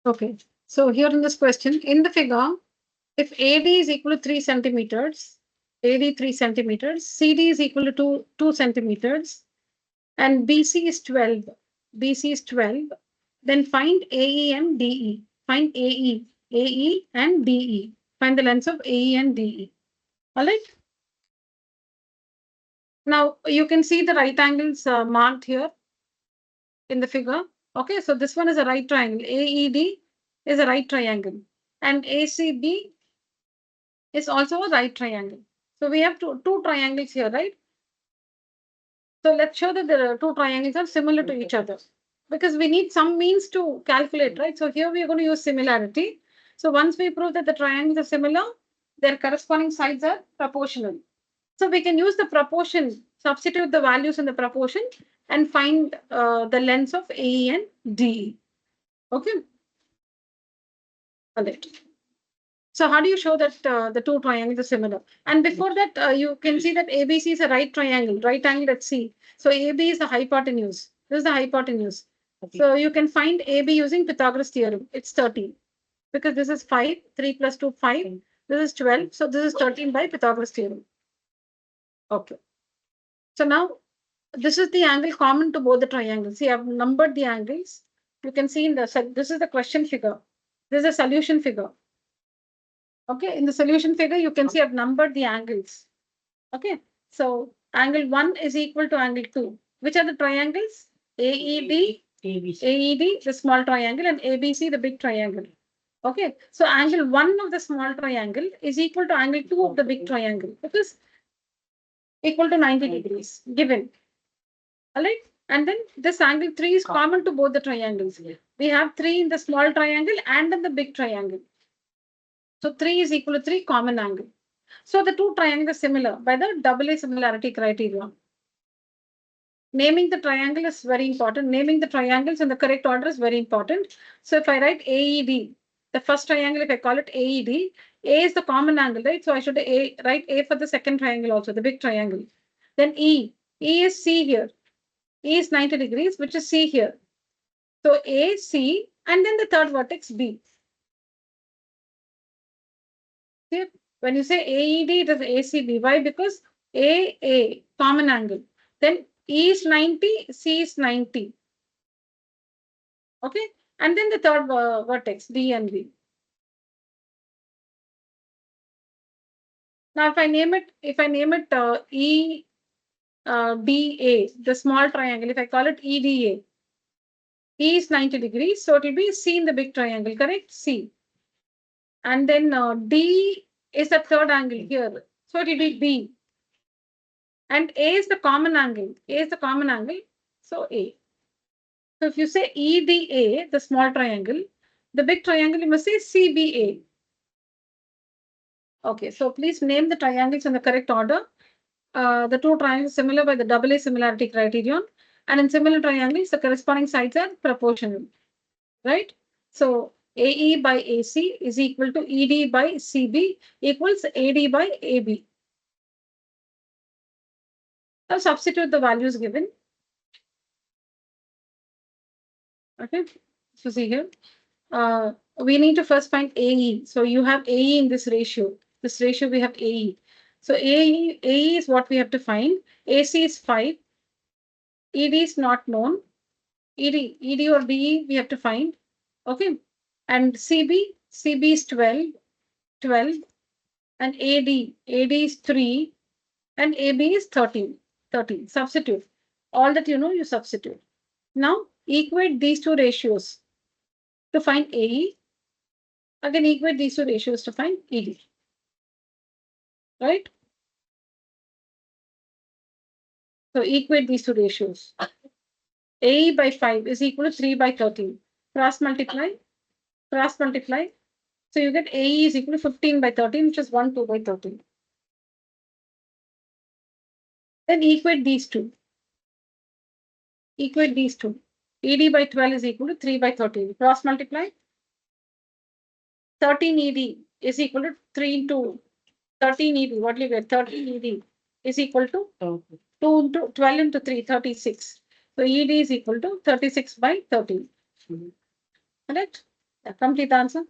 Okay. So here in this question, in the figure, if AD is equal to 3 centimeters, AD 3 centimeters, CD is equal to 2 centimeters, and BC is 12. BC is 12. Then find AE and DE. Find AE and DE. Find the lengths of AE and DE. All right. Now you can see the right angles marked here in the figure. Okay, so this one is a right triangle. AED is a right triangle, and ACB is also a right triangle. So we have two triangles here, right? So let's show that the two triangles are similar to each other because we need some means to calculate, right? So here we are going to use similarity. So once we prove that the triangles are similar, their corresponding sides are proportional. So we can use the proportion, substitute the values in the proportion and find the lengths of AE and DE. Okay. All right. So how do you show that the two triangles are similar? And before that, you can see that ABC is a right triangle, right angle at C. So AB is the hypotenuse. This is the hypotenuse. Okay. So you can find AB using Pythagoras theorem. It's 13 because this is 5, 3 plus 2, 5. This is 12. So this is 13 by Pythagoras theorem. Okay. So now this is the angle common to both the triangles. See, I've numbered the angles. You can see in the, this is the question figure. This is a solution figure. Okay, in the solution figure, you can see I've numbered the angles. Okay, so angle 1 is equal to angle 2. Which are the triangles? AED, AED, the small triangle, and ABC, the big triangle. Okay, so angle 1 of the small triangle is equal to angle 2 of the big triangle because equal to 90 degrees given. All right, and then this angle 3 is common to both the triangles. We have 3 in the small triangle and in the big triangle. So 3 is equal to 3 common angle. So the two triangles are similar by the AA similarity criterion. Naming the triangle is very important. Naming the triangles in the correct order is very important. So if I write AED, the first triangle, if I call it AED, A is the common angle, right? So I should write A for the second triangle also, the big triangle. Then E is C here. E is 90 degrees, which is C here. So A, C, and then the third vertex B. See, when you say AED, it is ACB. Why? Because A, common angle. Then E is 90, C is 90. Okay. And then the third vertex, D and V. Now, if I name it EDA, the small triangle, if I call it EDA, E is 90 degrees. So it will be C in the big triangle, correct? C. And then D is the third angle here. So it will be B. And A is the common angle. A is the common angle. So A. So if you say EDA, the small triangle, the big triangle, you must say CBA. Okay, so please name the triangles in the correct order. The two triangles similar by the AA similarity criterion. And in similar triangles, the corresponding sides are proportional. Right? So AE by AC is equal to ED by CB equals AD by AB. Now substitute the values given. Okay, so see here. We need to first find AE. So you have AE in this ratio. This ratio we have AE. So AE is what we have to find. AC is 5. ED is not known. ED or DE we have to find. Okay. And CB is 12. And AD is 3. And AB is 13. Substitute. All that you know, you substitute. Now equate these two ratios to find AE. Again, equate these two ratios to find ED. Right? So equate these two ratios. AE by 5 is equal to 3 by 13. Cross multiply. So you get AE is equal to 15 by 13, which is 1, 2 by 13. Then equate these two. ED by 12 is equal to 3 by 13. Cross multiply. 13 ED is equal to 3 into 13 ED. What do you get? 13 ED is equal to 2 into 12 into 3, 36. So ED is equal to 36 by 13. Correct? Complete answer.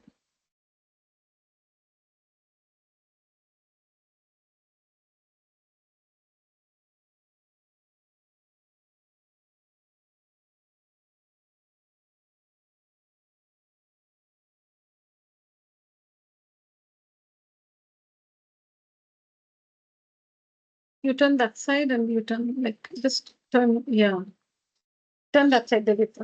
You turn that side and you turn like just turn, yeah. Turn that side, David.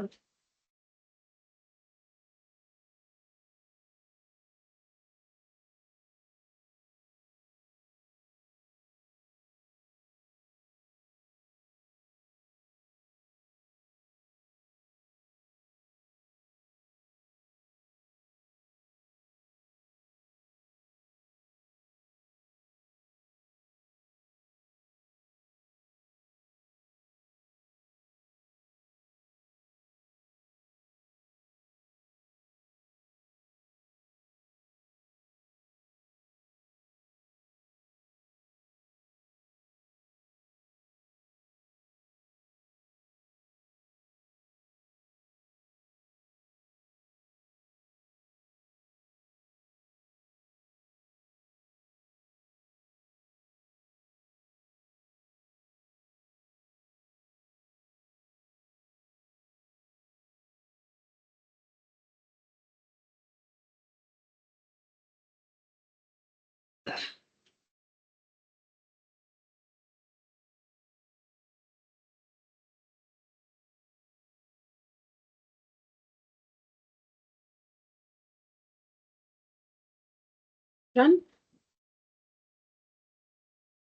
Done.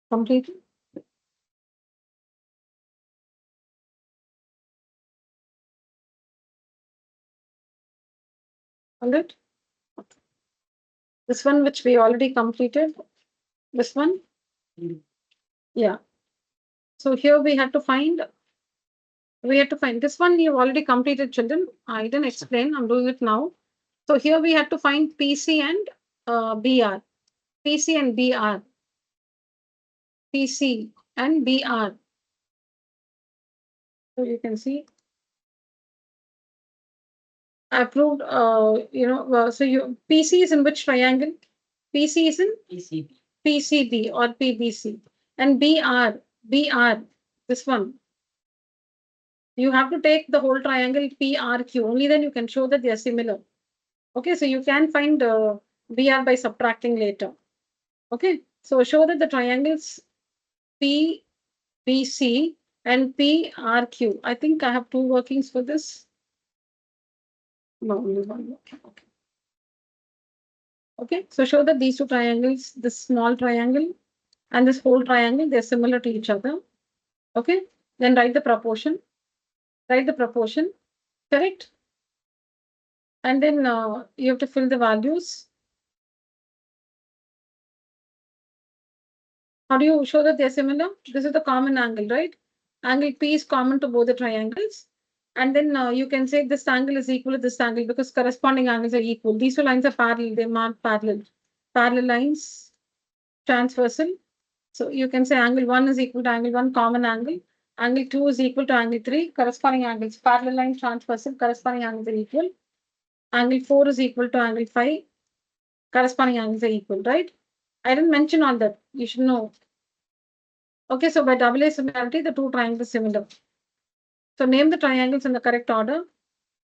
Complete. All right. This one which we already completed. This one. Yeah. So here we had to find this one you've already completed, children. I didn't explain. I'm doing it now. So here we had to find PC and BR. PC and BR. PC and BR. So you can see I proved, so you PC is in which triangle? PC is in PCB or PBC. And BR, this one. You have to take the whole triangle PRQ. Only then you can show that they are similar. Okay, so you can find BR by subtracting later. Okay, so show that the triangles PBC and PRQ. I think I have two workings for this. No, only one working. Okay. Okay, so show that these two triangles, this small triangle and this whole triangle, they're similar to each other. Okay, then write the proportion. Write the proportion, correct? And then you have to fill the values. How do you show that they're similar? This is the common angle, right? Angle P is common to both the triangles. And then you can say this angle is equal to this angle because corresponding angles are equal. These two lines are parallel, they mark parallel. Parallel lines, transversal. So you can say angle 1 is equal to angle 1, common angle. Angle 2 is equal to angle 3, corresponding angles. Parallel line, transversal, corresponding angles are equal. Angle 4 is equal to angle 5, corresponding angles are equal, right? I didn't mention all that. You should know. Okay, so by AA similarity, the two triangles are similar. So name the triangles in the correct order.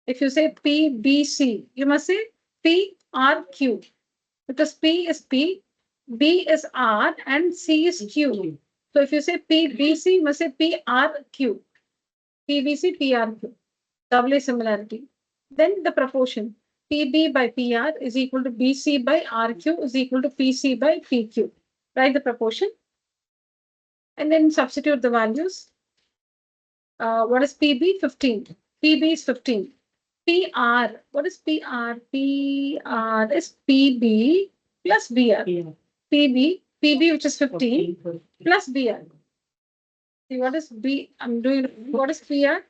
If you say PBC, you must say PRQ because P is P, B is R, and C is Q. So if you say PBC, you must say PRQ. PBC, PRQ. AA similarity. Then the proportion. PB by PR is equal to BC by RQ is equal to PC by PQ. Write the proportion. And then substitute the values. What is PB? 15. PB is 15. PR. What is PR? PR is PB plus BR. PB, which is 15 plus BR. See, what is B? I'm doing, what is PR?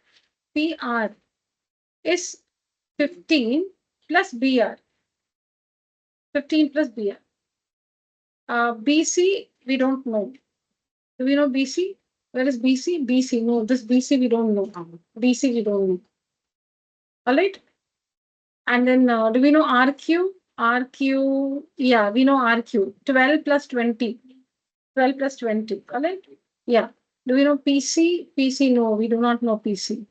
PR is 15 plus BR. 15 plus BR. BC, we don't know. Do we know BC? Where is BC? BC, no, this BC we don't know. BC we don't know. All right. And then do we know RQ? RQ, yeah, we know RQ. 12 plus 20. 12 plus 20, correct? Yeah. Do we know PC? PC, no, we do not know PC.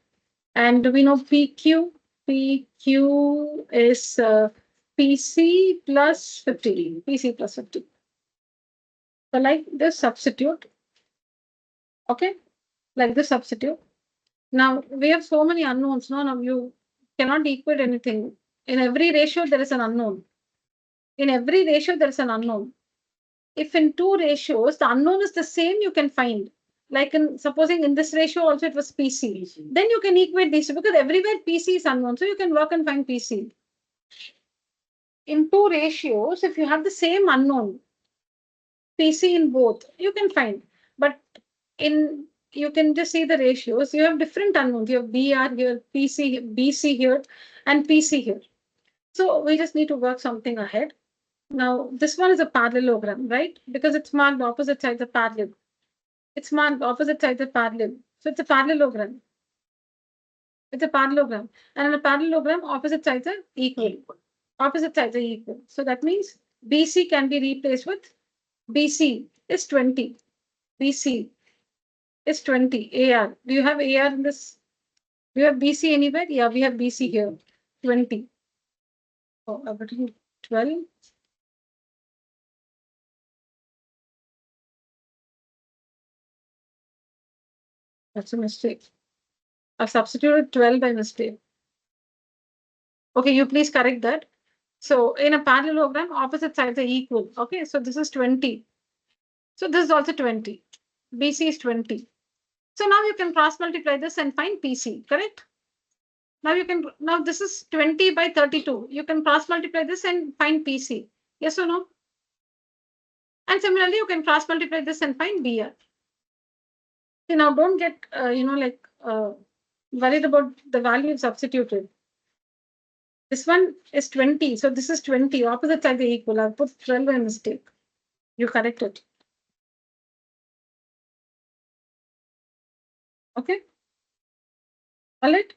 And do we know PQ? PQ is PC plus 50. PC plus 50. So like this substitute, okay? Like this substitute. Now we have so many unknowns. No, no, you cannot equate anything. In every ratio, there is an unknown. In every ratio, there is an unknown. If in two ratios, the unknown is the same, you can find. Like in supposing in this ratio also it was PC. Then you can equate these two because everywhere PC is unknown. So you can work and find PC. In two ratios, if you have the same unknown, PC in both, you can find. But in you can just see the ratios. You have different unknowns. You have BR here, PC, BC here, and PC here. So we just need to work something ahead. Now, this one is a parallelogram, right? Because it's marked opposite sides of parallel. It's marked opposite sides of parallel. So it's a parallelogram. It's a parallelogram. And in a parallelogram, opposite sides are equal. Opposite sides are equal. So that means BC can be replaced with BC is 20. BC is 20. AR. Do you have AR in this? Do you have BC anywhere? Yeah, we have BC here. 20. Oh, I've written 12. That's a mistake. I've substituted 12 by mistake. Okay, you please correct that. So in a parallelogram, opposite sides are equal. Okay, so this is 20. So this is also 20. BC is 20. So now you can cross multiply this and find PC, correct? Now this is 20 by 32. You can cross multiply this and find PC. Yes or no? And similarly, you can cross multiply this and find BR. So now don't get, worried about the value substituted. This one is 20. So this is 20. Opposite side are equal. I've put 12 by mistake. You correct it. Okay. All right.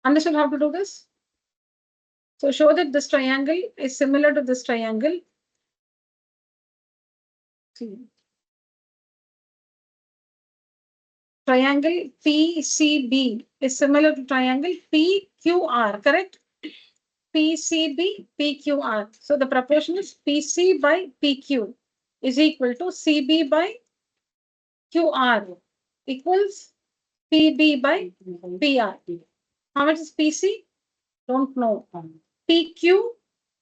Understood how to do this? So show that this triangle is similar to this triangle. See. Triangle PCB is similar to triangle PQR, correct? PCB, PQR. So the proportion is PC by PQ is equal to CB by QR equals PB by PR. How much is PC? Don't know. PQ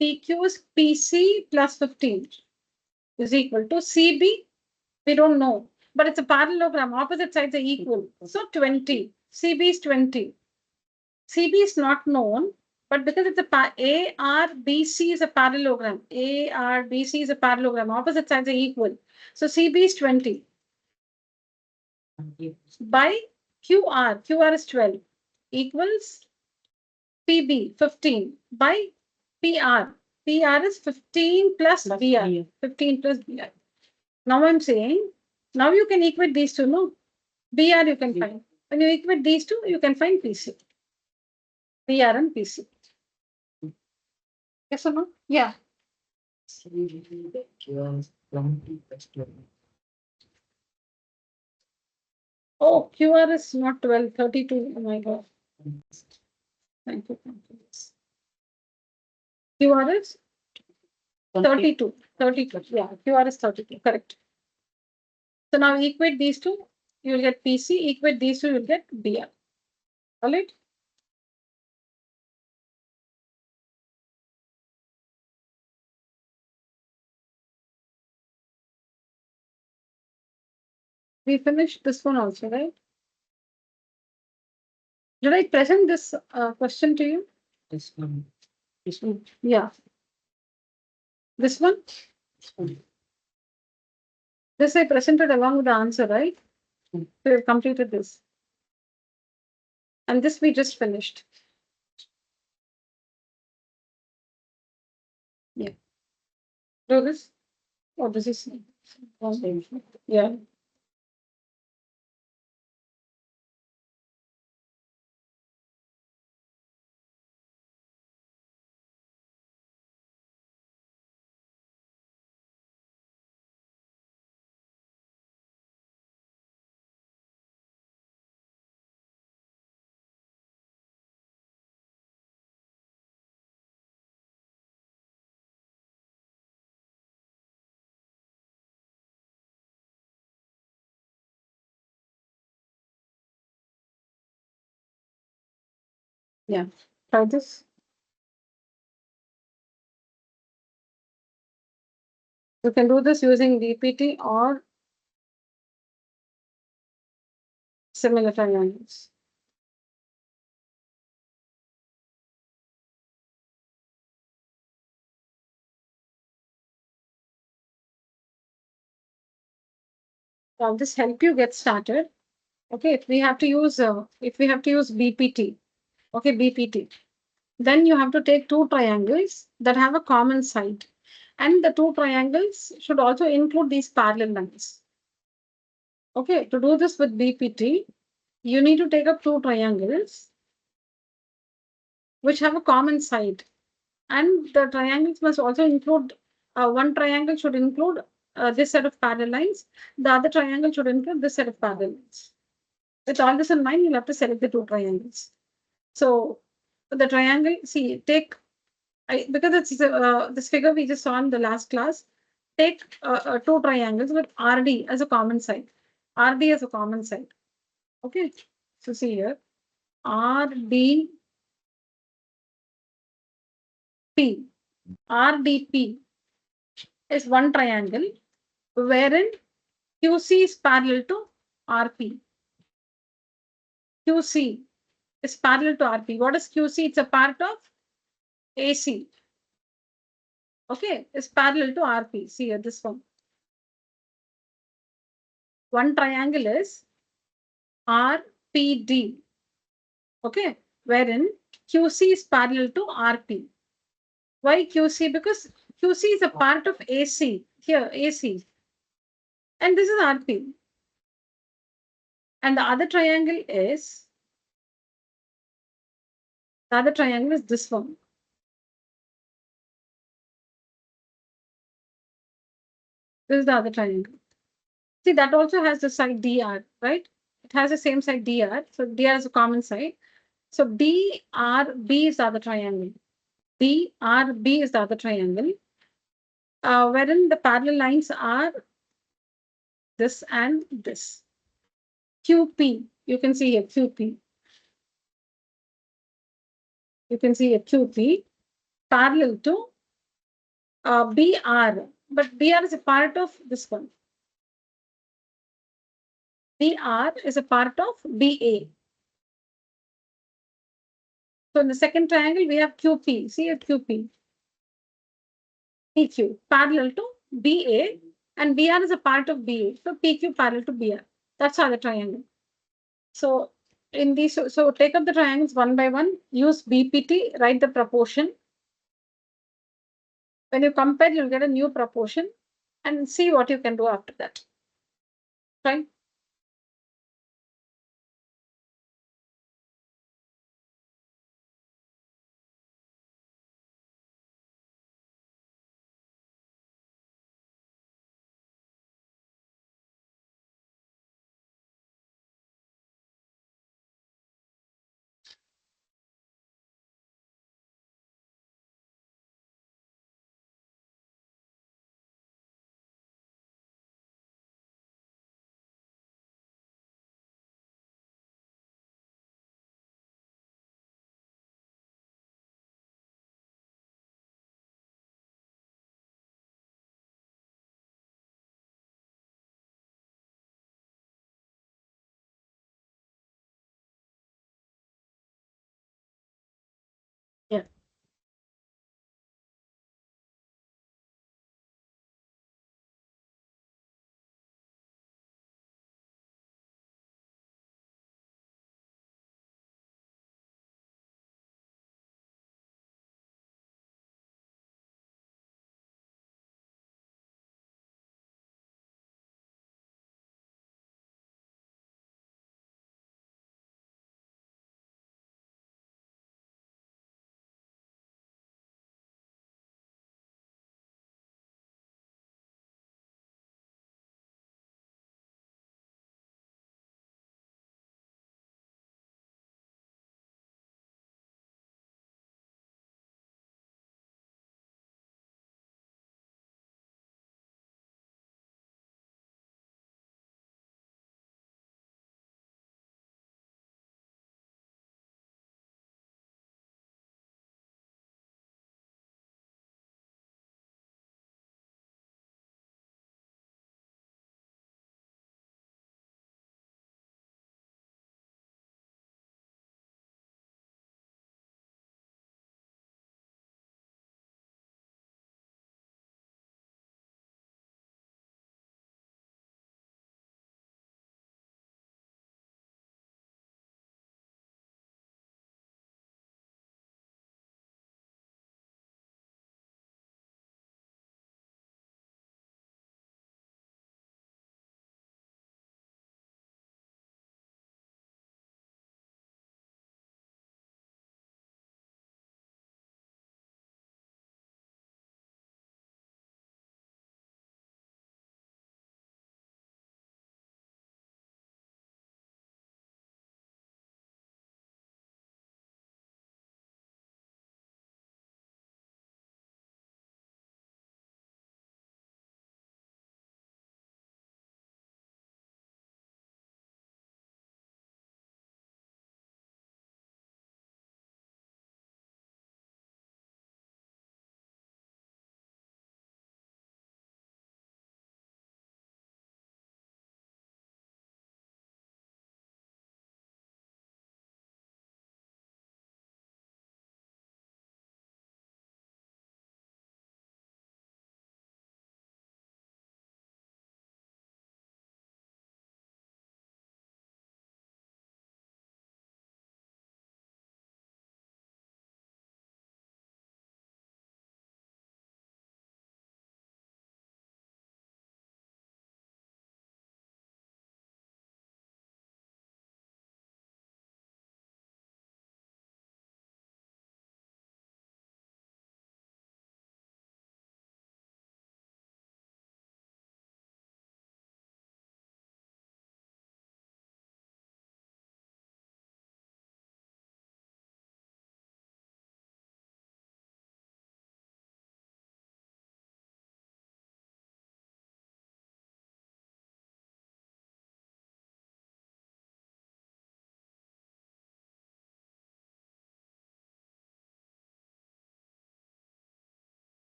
is PC plus 15 is equal to CB. We don't know, but it's a parallelogram. Opposite sides are equal. So 20. CB is 20. CB is not known, but because it's a ARBC is a parallelogram. ARBC is a parallelogram. Opposite sides are equal. So CB is 20 by QR. QR is 12 equals PB 15 by PR. PR is 15 plus BR. 15 plus BR. Now I'm saying, now you can equate these two, no? BR you can find. When you equate these two, you can find PC. BR and PC. Yes or no? Yeah. Oh, QR is not 12, 32. Oh my God. Thank you. QR is 32. 32. Yeah, QR is 32. Correct. So now equate these two, you will get PC. Equate these two, you will get BR. All right. We finished this one also, right? Did I present this question to you? This one. This one. Yeah. This one? This one. This I presented along with the answer, right? So we've completed this. And this we just finished. Yeah. Do this? Oh, this is. Yeah. Yeah, try this. You can do this using BPT or similar triangles. I'll just help you get started. Okay, if we have to use BPT, okay, BPT, then you have to take two triangles that have a common side. And the two triangles should also include these parallel lines. Okay, to do this with BPT, you need to take up two triangles which have a common side. And the triangles must also include, one triangle should include this set of parallel lines. The other triangle should include this set of parallel lines. With all this in mind, you'll have to select the two triangles. So the triangle, see, because it's this figure we just saw in the last class, take two triangles with RD as a common side. RD as a common side. Okay. So see here, RDP. RDP is one triangle wherein QC is parallel to RP. QC is parallel to RP. What is QC? It's a part of AC. Okay, it's parallel to RP. See here, this one. One triangle is RPD. Okay, wherein QC is parallel to RP. Why QC? Because QC is a part of AC. Here, AC. And this is RP. And the other triangle is this one. This is the other triangle. See, that also has the side DR, right? It has the same side DR. So DR is a common side. So DRB is the other triangle. DRB is the other triangle, wherein the parallel lines are this and this. QP, you can see here QP. You can see here QP parallel to BR, but BR is a part of this one. BR is a part of BA. So in the second triangle, we have QP. See here QP. PQ parallel to BA, and BR is a part of BA. So PQ parallel to BR. That's how the triangle. So in these, so take up the triangles one by one, use BPT, write the proportion. When you compare, you'll get a new proportion and see what you can do after that. Right?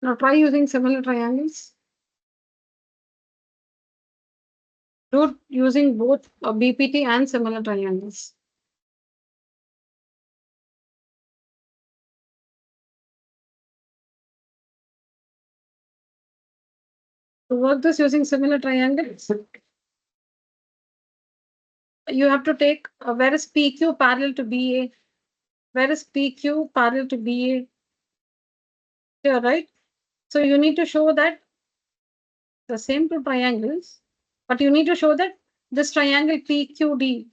Now try using similar triangles. Do it using both BPT and similar triangles. To work this using similar triangles, you have to take where is PQ parallel to BA? Where is PQ parallel to BA? Here, right? So you need to show that the same two triangles, but you need to show that this triangle PQD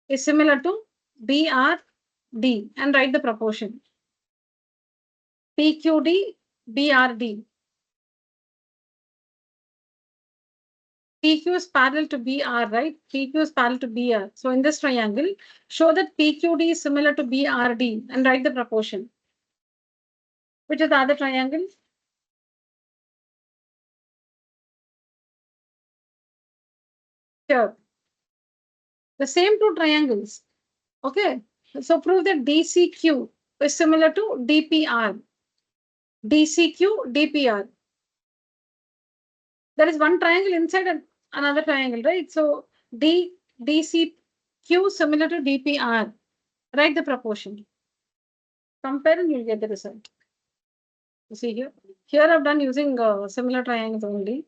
is similar to BRD and write the proportion. PQD, BRD. PQ is parallel to BR, right? PQ is parallel to BR. So in this triangle, show that PQD is similar to BRD and write the proportion. Which is the other triangle? Here. The same two triangles. Okay. So prove that DCQ is similar to DPR. DCQ, DPR. There is one triangle inside another triangle, right? So DCQ similar to DPR. Write the proportion. Compare and you'll get the result. You see here. Here I've done using similar triangles only.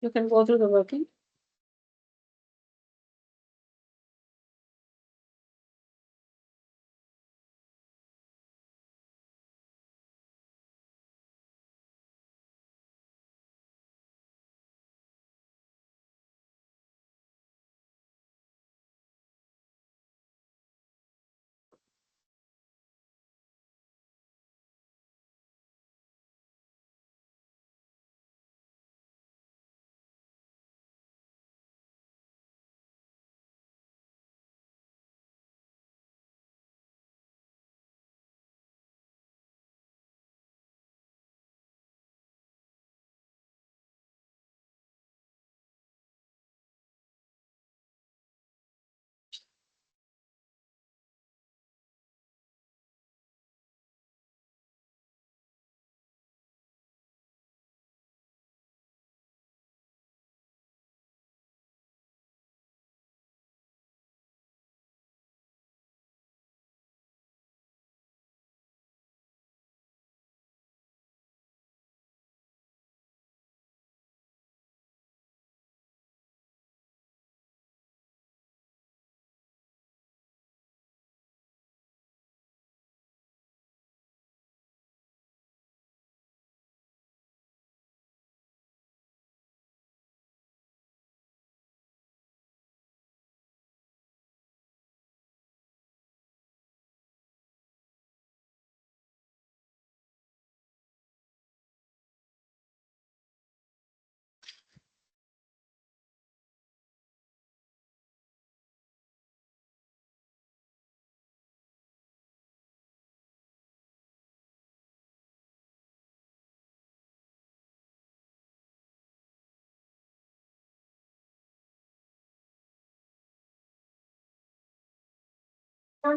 You can go through the working.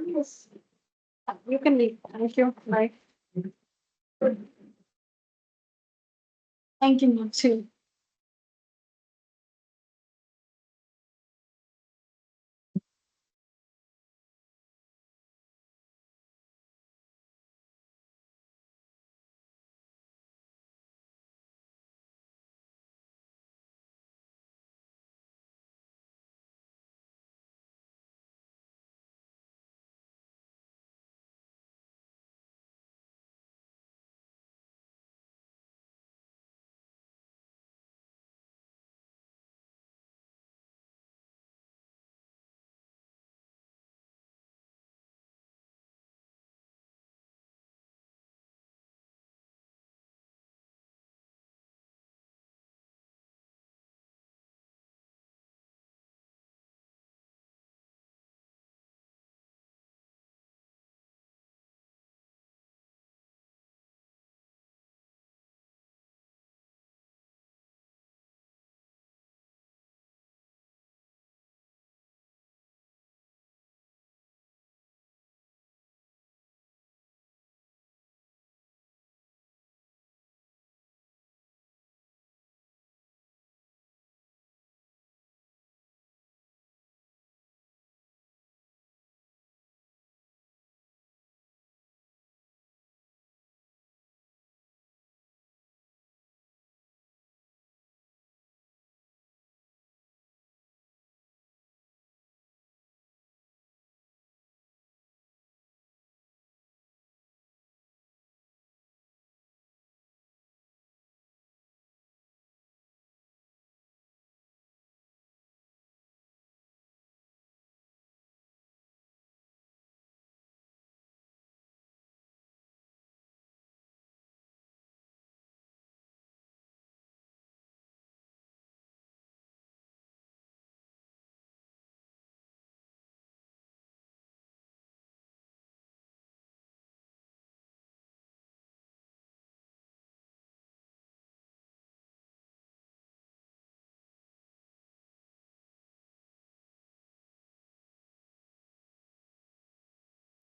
Yes. You can leave. Thank you. Bye. Thank you, Maxine.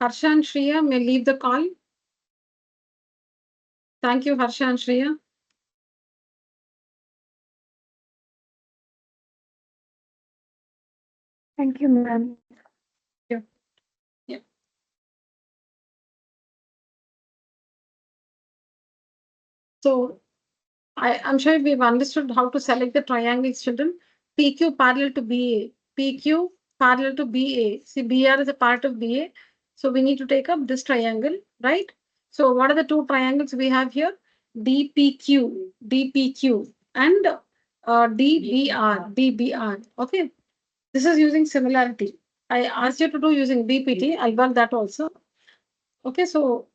Harsha and Shreya may leave the call. Thank you, Harsha and Shreya. Thank you, ma'am. Yeah. Yeah. So I'm sure we've understood how to select the triangles, children. PQ parallel to BA. PQ parallel to BA. See, BR is a part of BA. So we need to take up this triangle, right? So what are the two triangles we have here? DPQ, and DBR. Okay. This is using similarity. I asked you to do using BPT. I'll work that also. Okay, so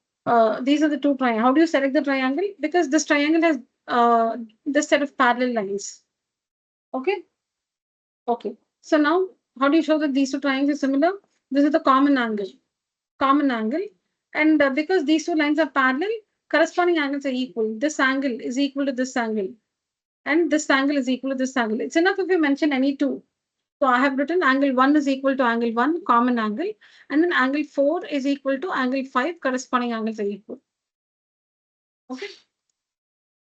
these are the two triangles. How do you select the triangle? Because this triangle has this set of parallel lines. Okay, okay. So now, how do you show that these two triangles are similar? This is the common angle, and because these two lines are parallel, corresponding angles are equal. This angle is equal to this angle, and this angle is equal to this angle. It's enough if you mention any two. So I have written angle 1 is equal to angle 1, common angle, and then angle 4 is equal to angle 5, corresponding angles are equal. Okay.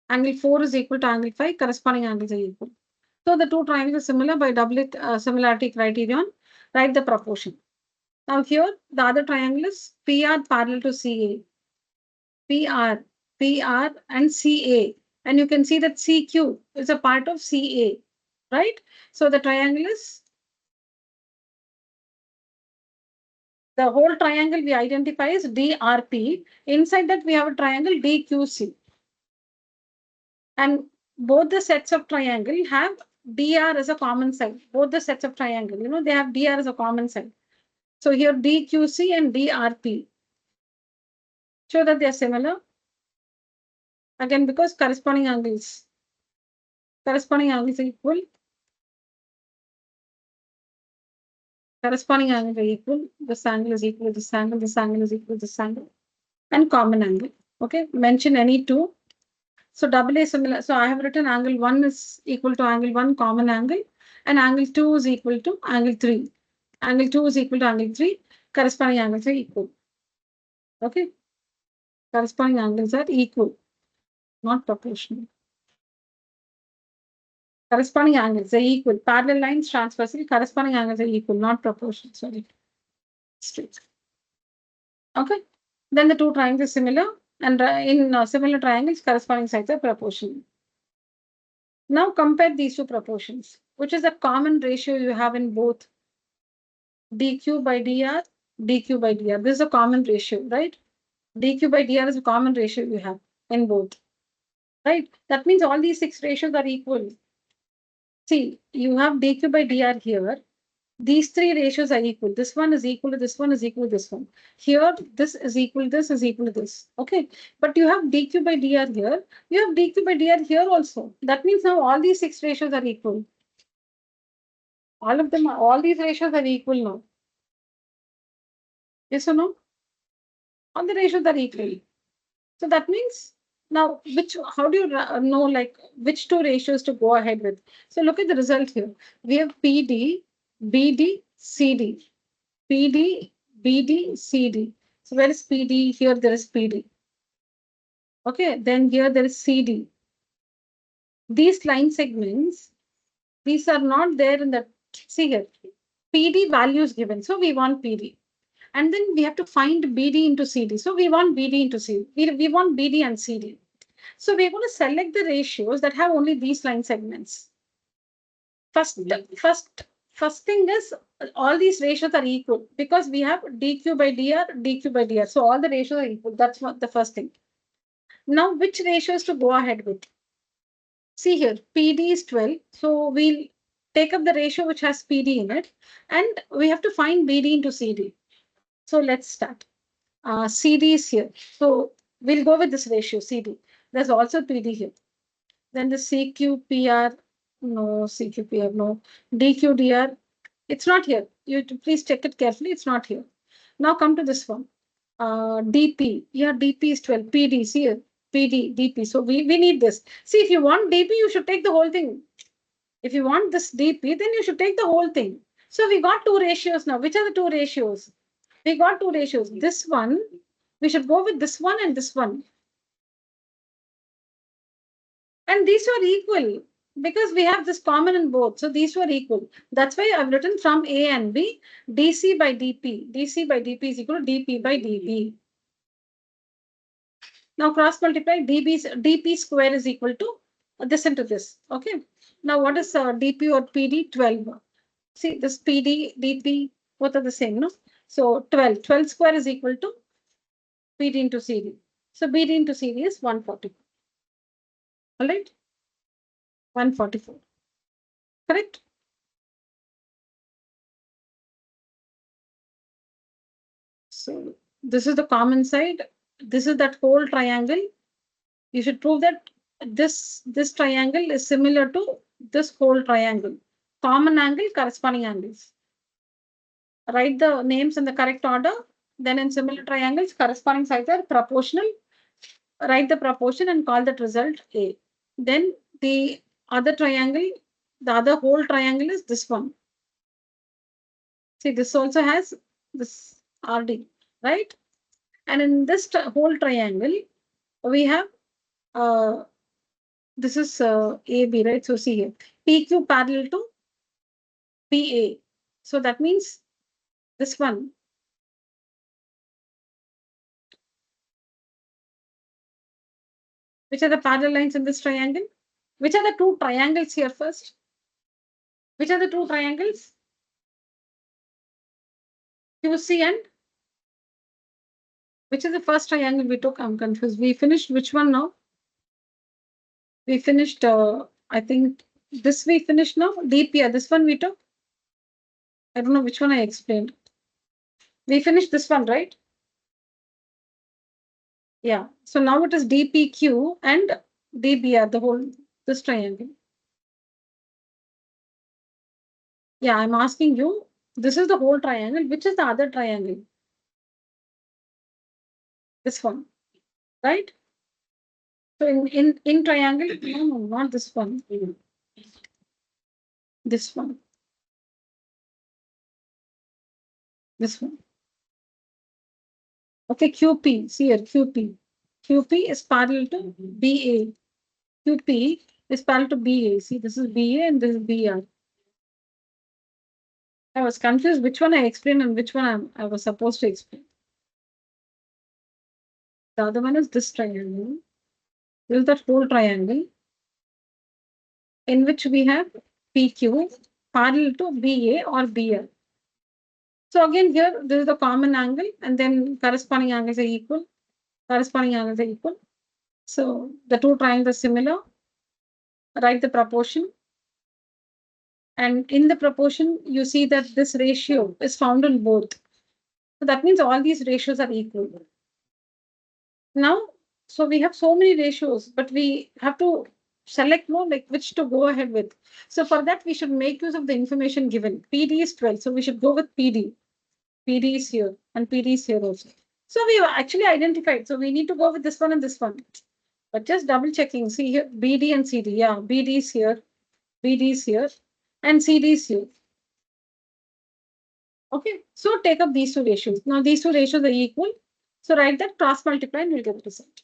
Angle 4 is equal to angle 5, corresponding angles are equal. So the two triangles are similar by doublet similarity criterion. Write the proportion. Now here, the other triangle is PR parallel to CA. PR, PR and CA. And you can see that CQ is a part of CA, right? So the triangle is, the whole triangle we identify as DRP. Inside that we have a triangle DQC. And both the sets of triangle have DR as a common side. Both the sets of triangle, they have DR as a common side. So here DQC and DRP show that they are similar. Again, because corresponding angles are equal. Corresponding angles are equal. This angle is equal to this angle. This angle is equal to this angle. And common angle. Okay. Mention any two. So double A similar. So I have written angle 1 is equal to angle 1, common angle, and angle 2 is equal to angle 3. Angle 2 is equal to angle 3. Corresponding angles are equal. Okay. Corresponding angles are equal, not proportional. Corresponding angles are equal. Parallel lines transversal. Corresponding angles are equal, not proportional. Sorry. Straight. Okay. Then the two triangles are similar, and in similar triangles, corresponding sides are proportional. Now compare these two proportions. Which is the common ratio you have in both? dq by dr, dq by dr. This is a common ratio, right? dq by dr is a common ratio you have in both, right? That means all these six ratios are equal. See, you have dq by dr here. These three ratios are equal. This one is equal to this one is equal to this one. Here, this is equal to this is equal to this. Okay. But you have dq by dr here. You have dq by dr here also. That means now all these six ratios are equal. All these ratios are equal now. Yes or no? All the ratios are equal. So that means now how do you know like which two ratios to go ahead with? So look at the result here. We have PD, BD, CD. PD, BD, CD. So where is PD? Here there is PD. Okay, then here there is CD. These line segments, these are not there in the, see here, PD value is given. So we want PD. And then we have to find BD into CD. So we want BD into CD. We want BD and CD. So we're going to select the ratios that have only these line segments. First thing is all these ratios are equal because we have dq by dr, dq by dr. So all the ratios are equal. That's what the first thing. Now, which ratios to go ahead with? See here, PD is 12. So we'll take up the ratio which has PD in it, and we have to find BD into CD. So let's start. CD is here. So we'll go with this ratio, CD. There's also PD here. Then the CQPR, no, CQPR, no. DQDR, it's not here. You please check it carefully. It's not here. Now come to this one. DP. Yeah, DP is 12. PD, see here. PD, DP. So we need this. See, if you want DP, you should take the whole thing. If you want this DP, then you should take the whole thing. So we got two ratios now. Which are the two ratios? We got two ratios. This one, we should go with this one and this one. And these were equal because we have this common in both. So these were equal. That's why I've written from A and B, dc by dp. dc by dp is equal to dp by db. Now cross multiply dp square is equal to this into this. Okay. Now what is dp or pd? 12. See this pd, dp, both are the same, no? So 12. 12 square is equal to pd into cd. So bd into cd is 140. All right. 144. Correct? So this is the common side. This is that whole triangle. You should prove that this triangle is similar to this whole triangle. Common angle, corresponding angles. Write the names in the correct order. Then in similar triangles, corresponding sides are proportional. Write the proportion and call that result A. Then the other triangle, the other whole triangle is this one. See, this also has this RD, right? And in this whole triangle, we have this is AB, right? So see here, PQ parallel to PA. So that means this one. Which are the parallel lines in this triangle? Which are the two triangles here first? Which are the two triangles? QC and which is the first triangle we took? I'm confused. We finished which one now? We finished, I think this we finished now. DPR, this one we took. I don't know which one I explained. We finished this one, right? Yeah. So now it is DPQ and DBR, the whole, this triangle. Yeah, I'm asking you, this is the whole triangle. Which is the other triangle? This one, right? So in triangle, no, not this one. This one. This one. Okay, QP. See here, QP. QP is parallel to BA. QP is parallel to BA. See, this is BA and this is BR. I was confused which one I explained and which one I was supposed to explain. The other one is this triangle. This is that whole triangle in which we have PQ parallel to BA or BR. So again here, this is the common angle and then corresponding angles are equal. Corresponding angles are equal. So the two triangles are similar. Write the proportion. And in the proportion, you see that this ratio is found in both. So that means all these ratios are equal. Now, so we have so many ratios, but we have to select more like which to go ahead with. So for that, we should make use of the information given. PD is 12, so we should go with PD. PD is here and PD is here also. So we actually identified. So we need to go with this one and this one. But just double checking. See here, BD and CD. Yeah, BD is here, BD is here, and CD is here. Okay, so take up these two ratios. Now these two ratios are equal. So write that, cross multiply and we'll get the result.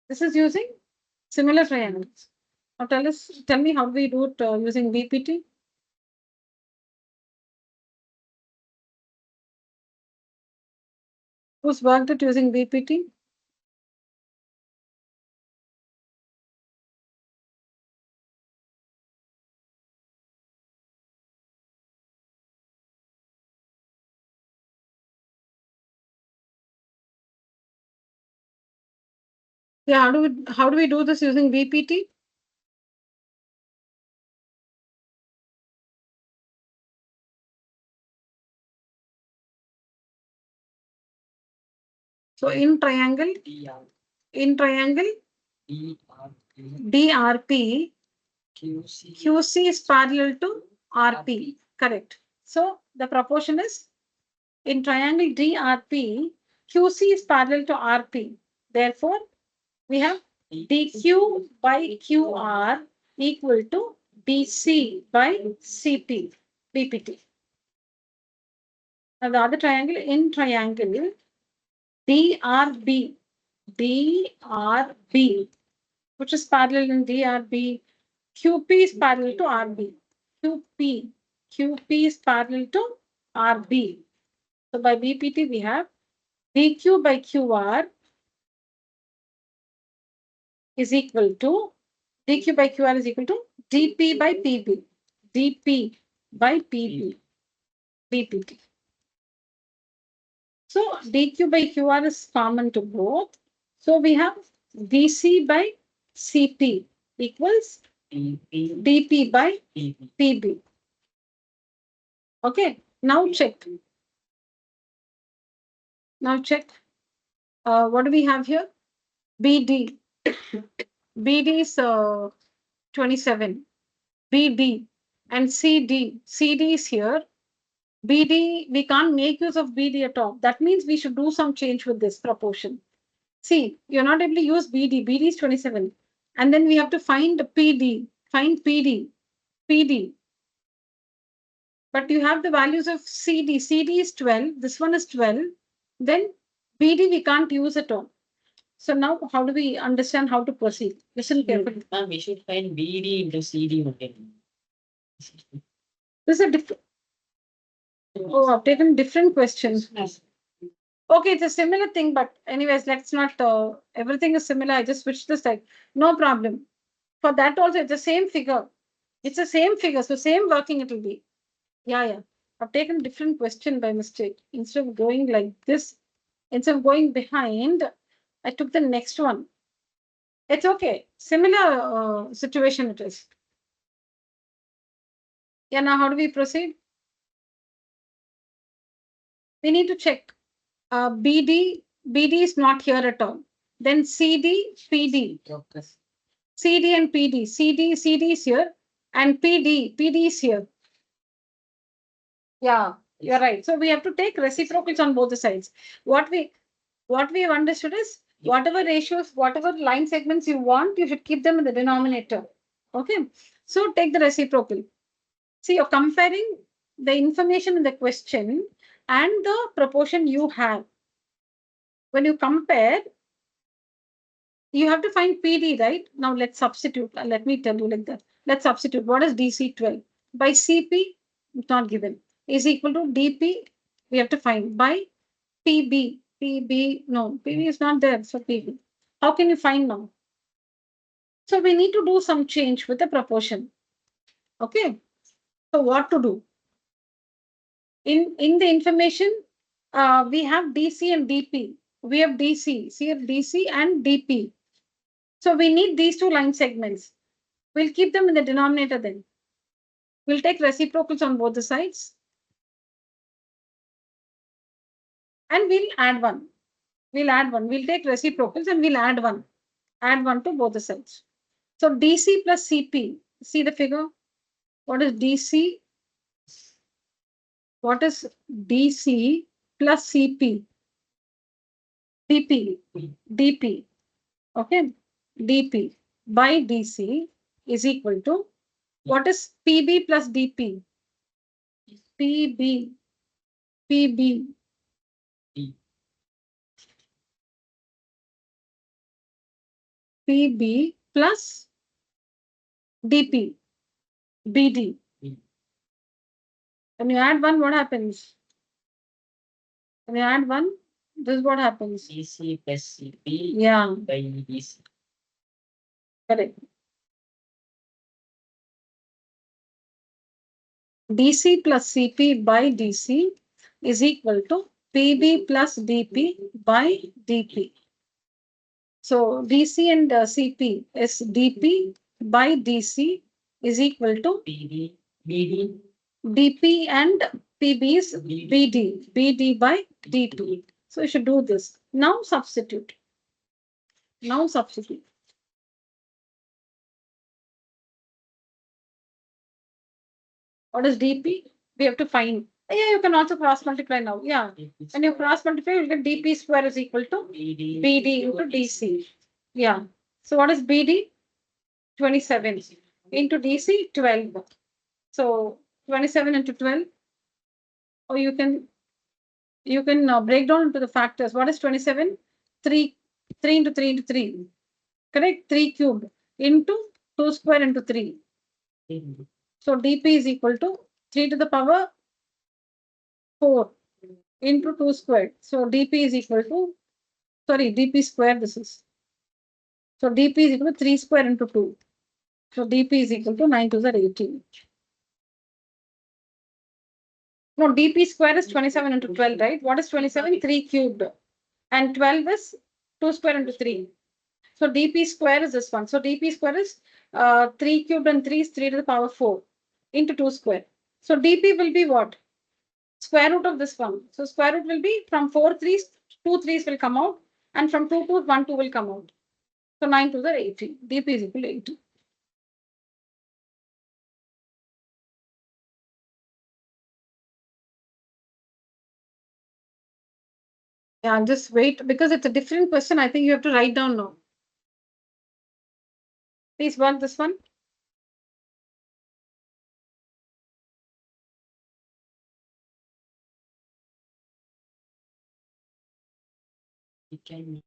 This is using similar triangles. Now tell me how do we do it using VPT? Who's worked it using VPT? Yeah, how do we do this using VPT? So in triangle DRP, QC is parallel to RP. Correct. So the proportion is in triangle DRP, QC is parallel to RP. Therefore, we have DQ by QR equal to BC by CP, BPT. Now the other triangle, in triangle DRB, DRB, which is parallel in DRB, QP is parallel to RB. QP is parallel to RB. So by BPT we have DQ by QR is equal to DQ by QR is equal to DP by PB. DP by PB. BPT. So DQ by QR is common to both. So we have DC by CP equals DP by PB. Okay, now check. Now check. What do we have here? BD. BD is 27. BD and CD. CD is here. BD, we can't make use of BD at all. That means we should do some change with this proportion. See, you're not able to use BD. BD is 27. And then we have to find PD. Find PD. PD. But you have the values of CD. CD is 12. This one is 12. Then BD we can't use at all. So now how do we understand how to proceed? Listen carefully. We should find BD into CD only. This is a different. Oh, I've taken different questions. Okay, it's a similar thing, but anyways, let's not. Everything is similar. I just switched the side. No problem. For that also, it's the same figure. It's the same figure, so same working it will be. Yeah. I've taken different question by mistake. Instead of going like this, instead of going behind, I took the next one. It's okay. Similar situation it is. Yeah, now how do we proceed? We need to check. BD is not here at all. Then CD, PD. CD and PD. CD is here. And PD is here. Yeah, you're right. So we have to take reciprocals on both the sides. What we have understood is whatever ratios, whatever line segments you want, you should keep them in the denominator. Okay. So take the reciprocal. See, you're comparing the information in the question and the proportion you have. When you compare, you have to find PD, right? Now let's substitute. Let me tell you like that. Let's substitute. What is DC 12? By CP, it's not given, is equal to DP. We have to find by PB. No, PB is not there. So PB. How can you find now? So we need to do some change with the proportion. Okay. So what to do? In the information, we have DC and DP. We have DC, DC and DP. So we need these two line segments. We'll keep them in the denominator then. We'll take reciprocals on both the sides. And we'll add one. We'll take reciprocals and we'll add one. Add one to both the sides. So DC plus CP. See the figure? What is DC? What is DC plus CP? DP. Okay. DP by DC is equal to what is PB plus DP? PB plus DP, BD. When you add one, what happens? When you add one, this is what happens. DC plus CP by DC. Correct. DC plus CP by DC is equal to PB plus DP by DP. So DC and CP is DP by DC is equal to BD. DP and PB is BD by DP. So you should do this. Now substitute. What is DP? We have to find. Yeah, you can also cross multiply now. Yeah. When you cross multiply, you get DP square is equal to BD into DC. Yeah. So what is BD? 27 into DC 12. So 27 into 12. Or you can you can break down into the factors. What is 27? 3, 3 into 3 into 3. Correct? 3 cubed into 2 square into 3. So dp is equal to 3 to the power 4 into 2 squared. So dp is equal to, sorry, dp square this is. So dp is equal to 3 square into 2. So dp is equal to 9 to the 18. No, dp square is 27 into 12, right? What is 27? 3 cubed. And 12 is 2 square into 3. So dp square is this one. So dp square is 3 cubed and 3 is 3 to the power 4 into 2 square. So dp will be what? Square root of this one. So square root will be from 4 threes, 2 threes will come out, and from 2 to 1 2 will come out. So 9 to the 18. dp is equal to 18. Yeah, just wait because it's a different question. I think you have to write down now. Please work this one. You can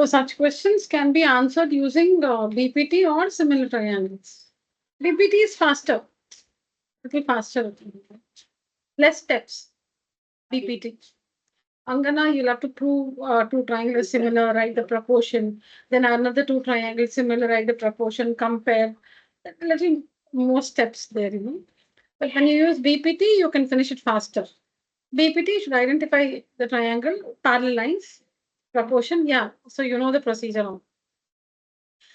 So such questions can be answered using BPT or similar triangles. BPT is faster, little faster, less steps. BPT. Angana, you'll have to prove two triangles similar, write the proportion. Then another two triangles similar, write the proportion, compare. A little more steps there, you know. But when you use BPT, you can finish it faster. BPT should identify the triangle, parallel lines, proportion. Yeah, so you know the procedure now.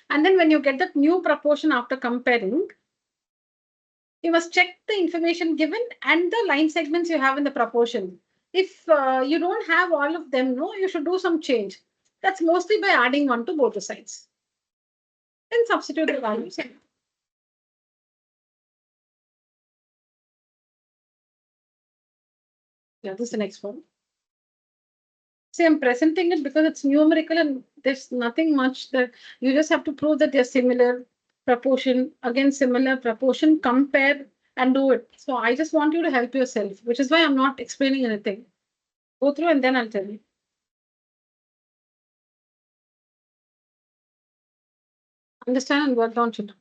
And then when you get that new proportion after comparing, you must check the information given and the line segments you have in the proportion. If you don't have all of them, no, you should do some change. That's mostly by adding one to both the sides. Then substitute the values. Yeah, this is the next one. See, I'm presenting it because it's numerical and there's nothing much that you just have to prove that they're similar proportion, again, similar proportion, compare and do it. So I just want you to help yourself, which is why I'm not explaining anything. Go through and then I'll tell you. Understand and work on it.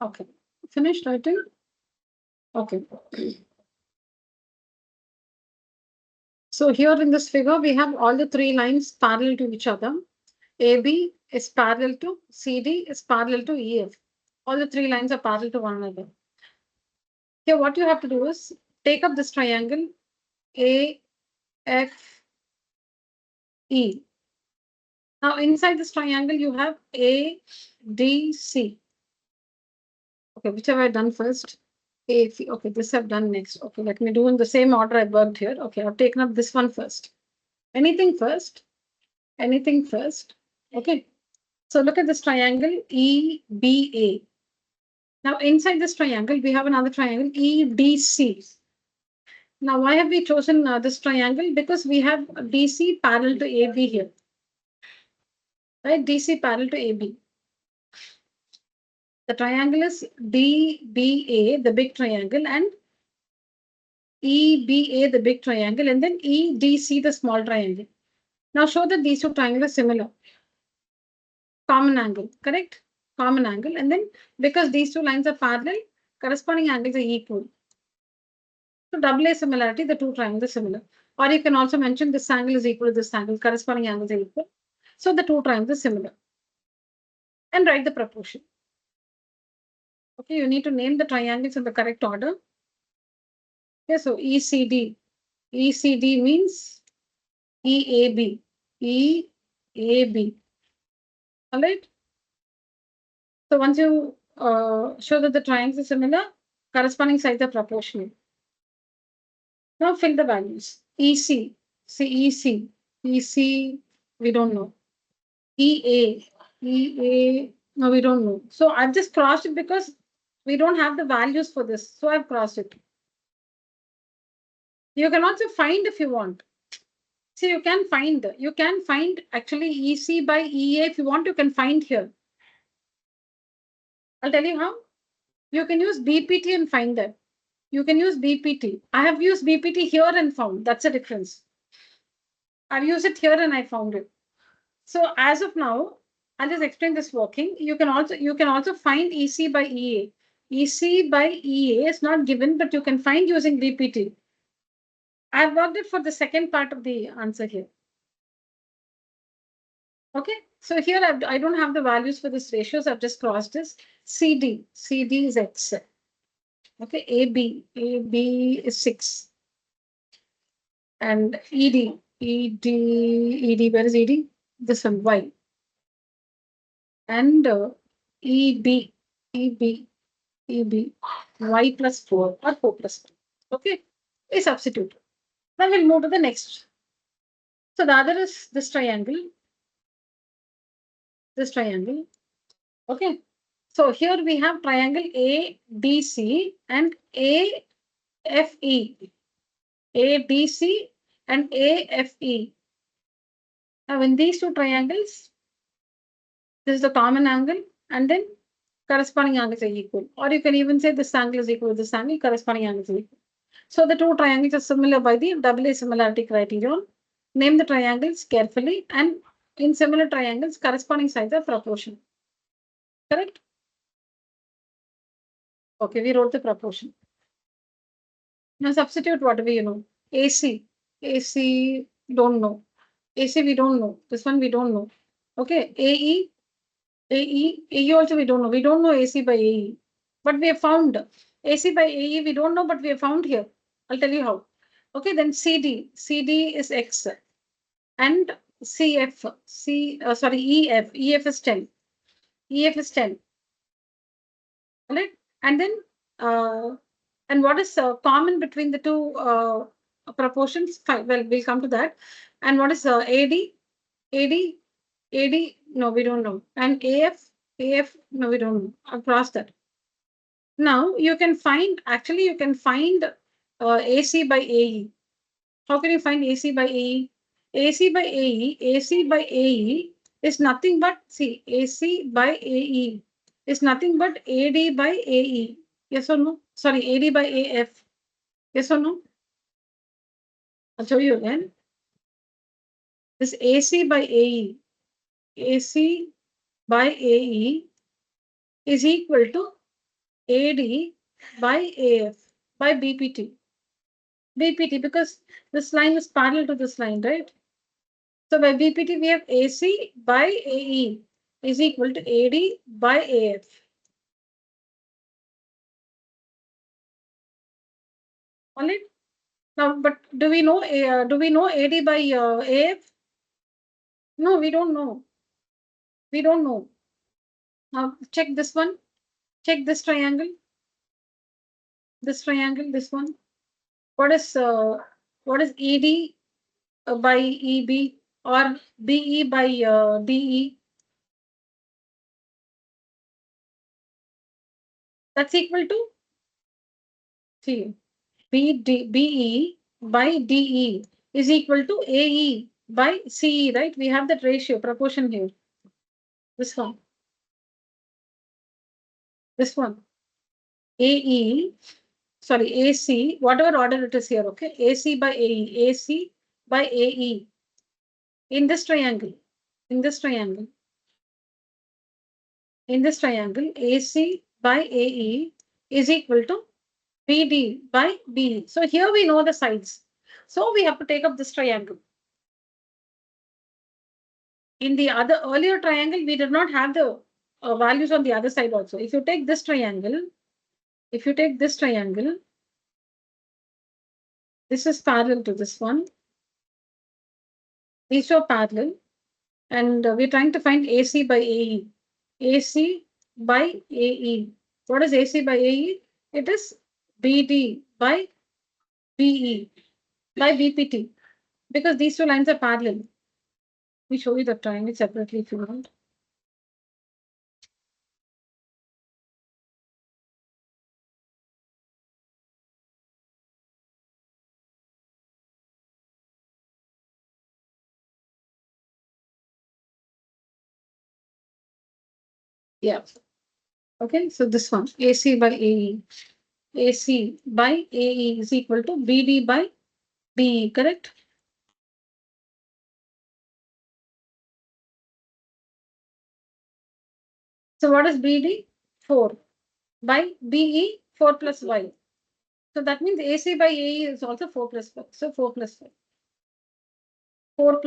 Okay, finished writing? Okay. So here in this figure, we have all the three lines parallel to each other. AB is parallel to CD is parallel to EF. All the three lines are parallel to one another. Here, what you have to do is take up this triangle AFE. Now, inside this triangle, you have ADC. Okay, whichever I've done first. AFE. Okay, this I've done next. Okay, let me do in the same order I worked here. Okay, I've taken up this one first. Anything first? Anything first? Okay. So look at this triangle EBA. Now, inside this triangle, we have another triangle EDC. Now, why have we chosen this triangle? Because we have DC parallel to AB here, right? DC parallel to AB. The triangle is DBA, the big triangle, and EBA, the big triangle, and then EDC, the small triangle. Now, show that these two triangles are similar. Common angle, correct? Common angle. And then because these two lines are parallel, corresponding angles are equal. So double A similarity, the two triangles are similar. Or you can also mention this angle is equal to this angle, corresponding angles are equal. So the two triangles are similar. And write the proportion. Okay, you need to name the triangles in the correct order. Okay, so ECD. ECD means EAB. EAB. All right. So once you show that the triangles are similar, corresponding sides are proportional. Now fill the values. EC, see EC, EC, we don't know. EA, EA, no, we don't know. So I've just crossed it because we don't have the values for this. So I've crossed it. You can also find if you want. See, you can find actually EC by EA if you want, you can find here. I'll tell you how. You can use BPT and find that. You can use BPT. I have used BPT here and found. That's the difference. I've used it here and I found it. So as of now, I'll just explain this working. You can also find EC by EA. EC by EA is not given, but you can find using BPT. I've worked it for the second part of the answer here. Okay, so here I don't have the values for this ratios. I've just crossed this. CD is X. Okay, AB is 6. And ED, where is ED? This one, Y. And EB, Y plus 4 or 4 plus 1. Okay, we substitute. Now we'll move to the next. So the other is this triangle. Okay, so here we have triangle ADC and AFE. ADC and AFE. Now in these two triangles, this is the common angle and then corresponding angles are equal. Or you can even say this angle is equal to this angle, corresponding angles are equal. So the two triangles are similar by the AA similarity criterion. Name the triangles carefully, and in similar triangles, corresponding sides are proportional. Correct? Okay, we wrote the proportion. Now substitute whatever you know. AC, don't know. AC we don't know. This one we don't know. Okay, AE also we don't know. We don't know AC by AE, but we have found AC by AE. We don't know, but we have found here. I'll tell you how. Okay, then CD is X, and EF is 10. EF is 10. All right, and then and what is common between the two proportions? Fine. Well, we'll come to that. And what is AD? No, we don't know. And AF, no, we don't know. Across that. Now you can find, actually you can find AC by AE. How can you find AC by AE? AC by AE is nothing but, see, AC by AE is nothing but AD by AE. Yes or no? Sorry, AD by AF. Yes or no? I'll show you again. This AC by AE. AC by AE is equal to AD by AF by BPT. BPT, because this line is parallel to this line, right? So by BPT, we have AC by AE is equal to AD by AF. All right. Now, but do we know AD by AF? No, we don't know. We don't know. Now check this one. Check this triangle. This one. What is ED by EB or BE by DE? That's equal to, see, BE by DE is equal to AE by CE, right? We have that ratio, proportion here. This one. AC, whatever order it is here, okay? AC by AE in this triangle, AC by AE is equal to BD by BE. So here we know the sides. So we have to take up this triangle. In the other earlier triangle, we did not have the values on the other side also. If you take this triangle, this is parallel to this one. These are parallel. And we're trying to find AC by AE. AC by AE. What is AC by AE? It is BD by BE. by BPT, because these two lines are parallel. We show you the triangle separately if you want. Yeah. Okay, so this one, AC by AE. AC by AE is equal to BD by BE, correct? So what is BD? 4 by BE, 4 plus Y. So that means AC by AE is also 4 plus Y. So 4 plus Y. 4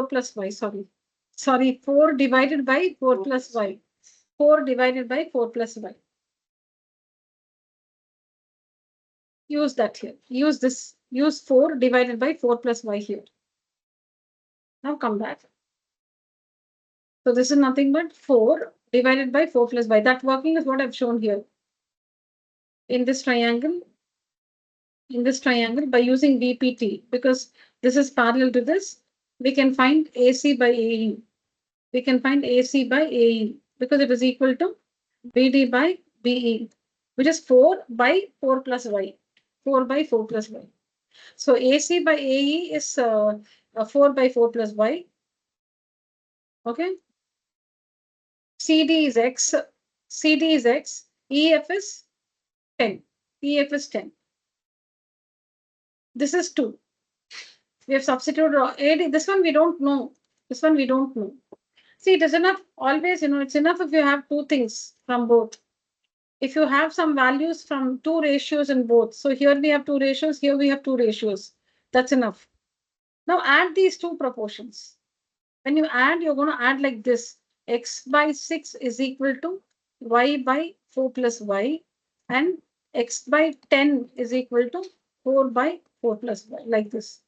plus Y, sorry. Sorry, 4 divided by 4 plus Y. 4 divided by 4 plus Y. Use that here. Use this. Use 4 divided by 4 plus Y here. Now come back. So this is nothing but 4 divided by 4 plus Y. That working is what I've shown here. In this triangle by using BPT, because this is parallel to this, we can find AC by AE. We can find AC by AE because it is equal to BD by BE, which is 4 by 4 plus Y. 4 by 4 plus Y. So AC by AE is 4 by 4 plus Y. Okay. CD is X. CD is X. EF is 10. EF is 10. This is 2. We have substituted AD. This one we don't know. This one we don't know. See, it is enough. Always, it's enough if you have two things from both. If you have some values from two ratios in both. So here we have two ratios. Here we have two ratios. That's enough. Now add these two proportions. When you add, you're going to add like this. X by 6 is equal to Y by 4 plus Y. And X by 10 is equal to 4 by 4 plus Y. Like this.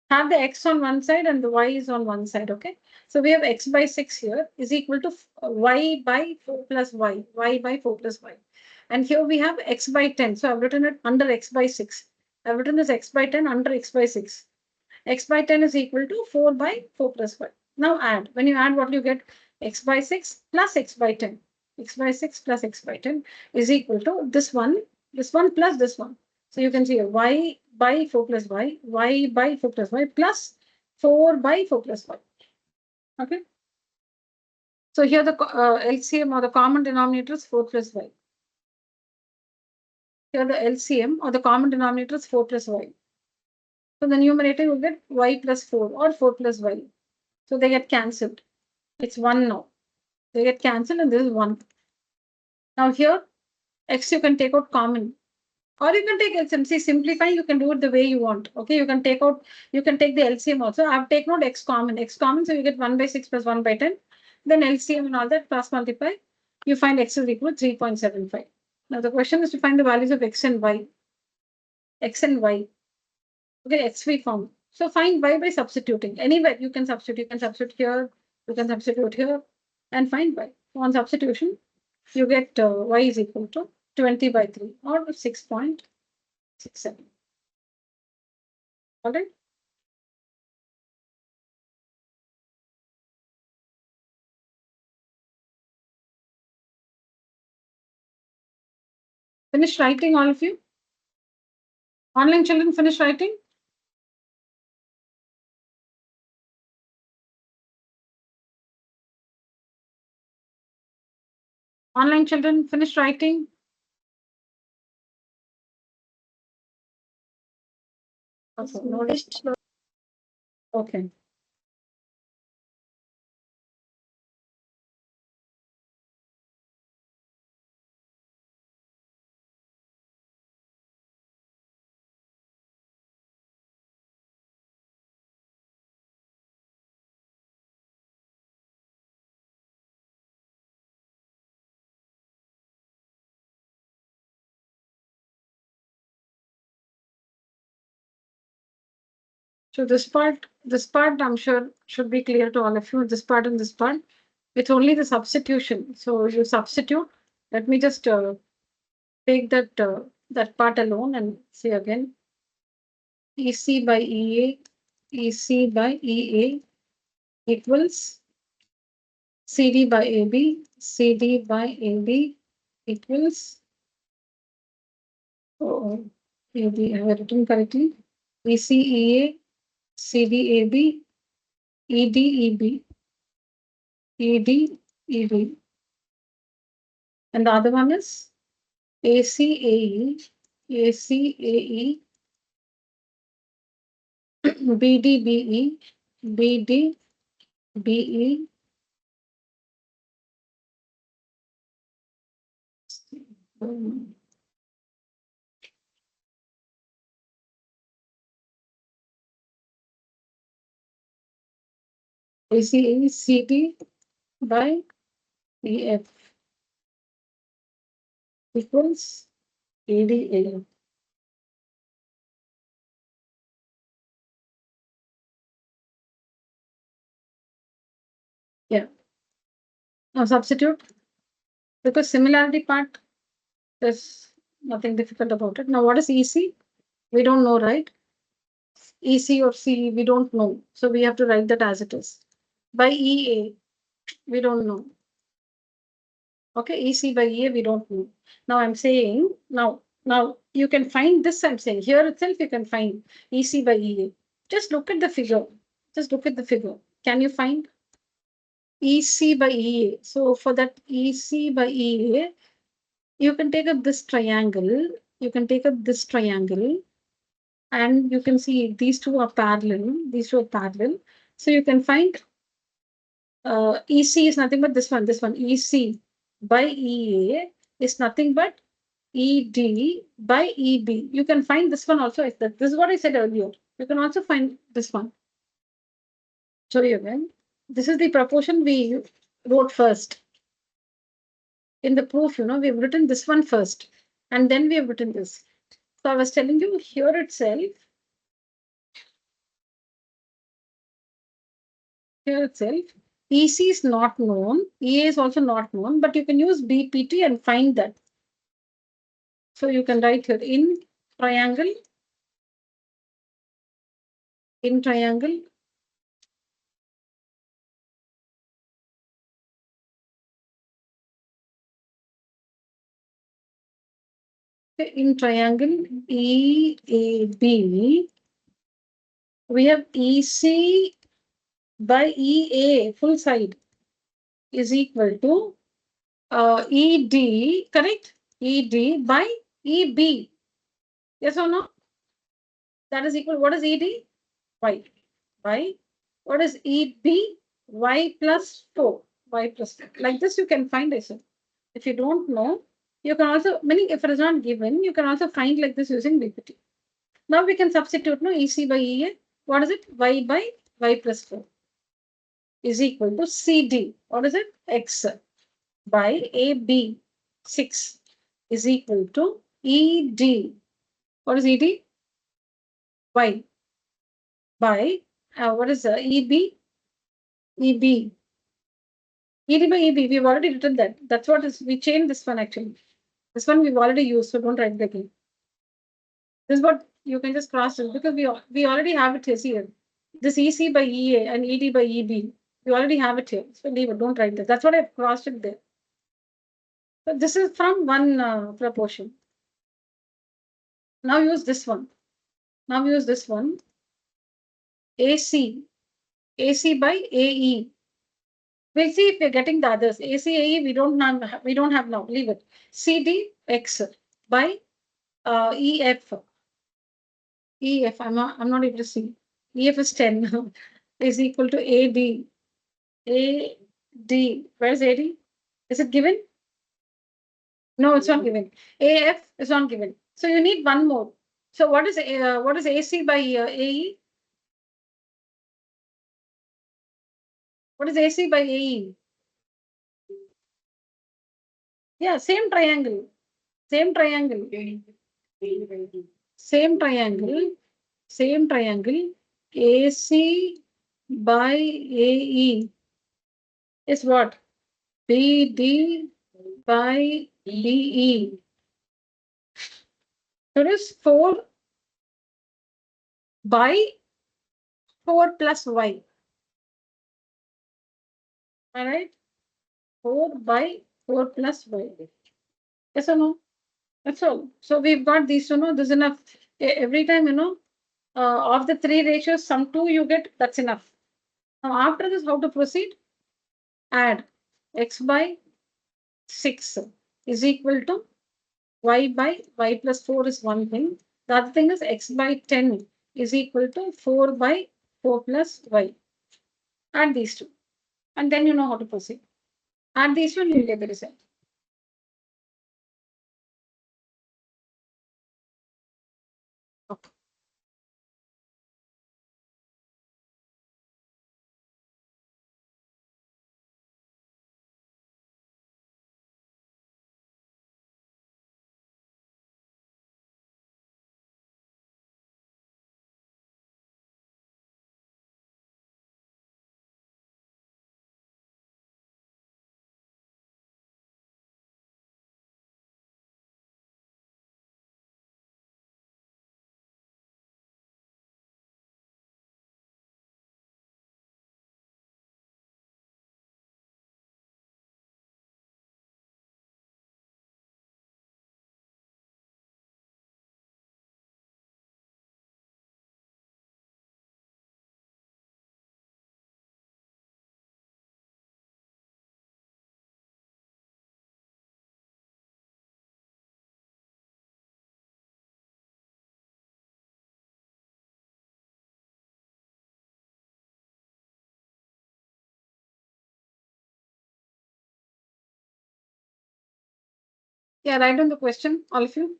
Have the X on one side and the Y is on one side. Okay. So we have X by 6 here is equal to Y by 4 plus Y. Y by 4 plus Y. And here we have X by 10. So I've written it under X by 6. I've written this X by 10 under X by 6. X by 10 is equal to 4 by 4 plus Y. Now add. When you add, what do you get? X by 6 plus X by 10. X by 6 plus X by 10 is equal to this one plus this one. So you can see Y by 4 plus Y, Y by 4 plus Y plus 4 by 4 plus Y. Okay. So here the LCM or the common denominator is 4 plus Y. Here the LCM or the common denominator is 4 plus Y. So the numerator will get Y plus 4 or 4 plus Y. So they get cancelled. It's 1 now. They get cancelled and this is 1. Now here, X you can take out common. Or you can take LCM. See, simplify, you can do it the way you want. Okay, you can take the LCM also. I've taken out X common. X common, so you get 1 by 6 plus 1 by 10. Then LCM and all that, cross multiply. You find X is equal to 3.75. Now the question is to find the values of X and Y. X and Y. Okay, X we found. So find Y by substituting. Anywhere you can substitute. You can substitute here. You can substitute here. And find Y. On substitution, you get Y is equal to 20 by 3 or 6.67. All right. Finish writing, all of you? Online children, finish writing? Online children, finish writing? Okay. Noticed. Okay. So this part I'm sure should be clear to all of you. This part and this part, it's only the substitution. So you substitute. Let me just take that part alone and see again. EC by EA, EC by EA equals CD by AB, CD by AB equals, oh, AB, I have written correctly, ECEA, CDAB, EDEB, EDEB. And the other one is ACAE, ACAE, BDBE, BDBE, ACAE, CD by EF equals ADA. Yeah. Now substitute, because similarity part, there's nothing difficult about it. Now what is EC? We don't know, right? EC or CE, we don't know. So we have to write that as it is. By EA, we don't know. Okay, EC by EA, we don't know. Now I'm saying, now you can find this, I'm saying, here itself you can find EC by EA. Just look at the figure. Just look at the figure. Can you find EC by EA? So for that EC by EA, you can take up this triangle. You can take up this triangle. And you can see these two are parallel. These two are parallel. So you can find EC is nothing but this one. EC by EA is nothing but ED by EB. You can find this one also. This is what I said earlier. You can also find this one. Show you again. This is the proportion we wrote first. In the proof, we've written this one first. And then we have written this. So I was telling you here itself. Here itself. EC is not known. EA is also not known. But you can use BPT and find that. So you can write here in triangle, in triangle, EAB, we have EC by EA full side is equal to ED, correct? ED by EB. Yes or no? That is equal. What is ED? Y. Y. What is EB? Y plus 4. Y plus 4. Like this, you can find it. If you don't know, you can also, meaning if it is not given, you can also find like this using BPT. Now we can substitute no EC by EA. What is it? Y by Y plus 4 is equal to CD. What is it? X by AB 6 is equal to ED. What is ED? Y by what is EB? EB. ED by EB. We've already written that. That's what is, we changed this one actually. This one we've already used, so don't write it again. This is what you can just cross it because we already have it here. This EC by EA and ED by EB. We already have it here. So leave it, don't write that. That's what I've crossed it there. So this is from one proportion. Now use this one. Now use this one. AC. AC by AE. We'll see if we're getting the others. AC, AE, we don't have now. Leave it. CD X by EF. EF, I'm not able to see. EF is 10 is equal to AD. AD. Where's AD? Is it given? No, it's not given. AF is not given. So you need one more. So what is AC by AE? What is AC by AE? Yeah, same triangle. Same triangle. Same triangle. Same triangle. AC by AE is what? BD by BE. So it is 4 by 4 plus y. All right? 4 by 4 plus y. Yes or no? That's all. So we've got these to know. This is enough. Every time, of the three ratios, some two you get, that's enough. Now, after this, how to proceed? Add x by 6 is equal to y by y plus 4 is one thing. The other thing is x by 10 is equal to 4 by 4 plus y. Add these two. And then you know how to proceed. Add these two and you'll get the result. Okay. Yeah, write down the question, all of you.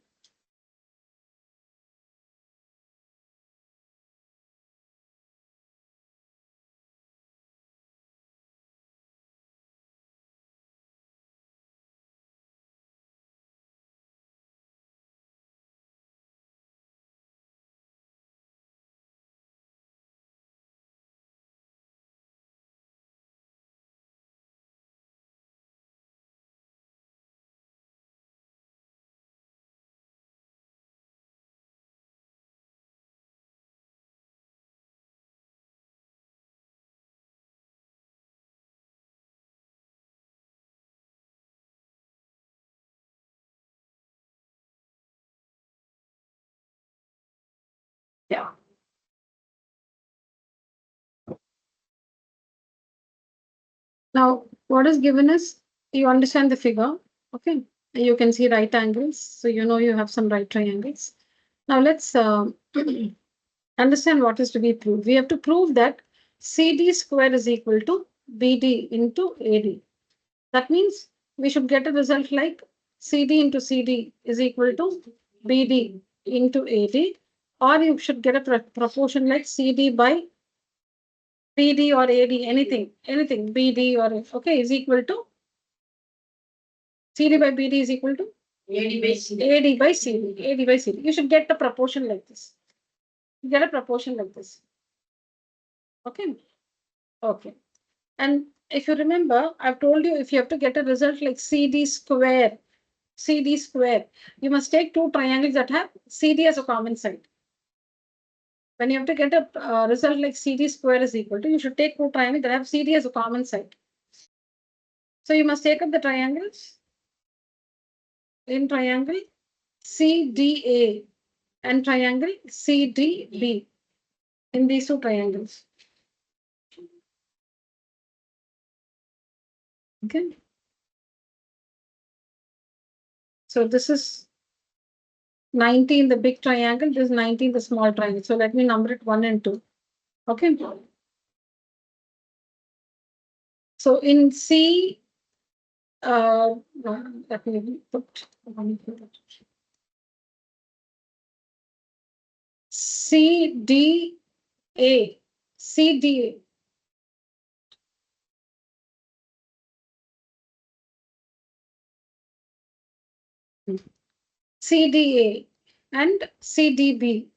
Yeah. Now, what is given is you understand the figure. Okay. You can see right angles. So you know you have some right triangles. Now let's understand what is to be proved. We have to prove that CD square is equal to BD into AD. That means we should get a result like CD into CD is equal to BD into AD, or you should get a proportion like CD by BD or AD, anything, BD or okay, is equal to CD by BD is equal to AD by CD. AD by CD. AD by CD. You should get a proportion like this. Get a proportion like this. Okay. Okay. And if you remember, I've told you if you have to get a result like CD square, you must take two triangles that have CD as a common side. When you have to get a result like CD square is equal to, you should take two triangles that have CD as a common side. So you must take up the triangles in triangle CDA and triangle CDB in these two triangles. Okay. So this is 90 in the big triangle, this is 90 in the small triangle. So let me number it 1 and 2. Okay. So in C, let me put CDA, CDA. CDA and CDB.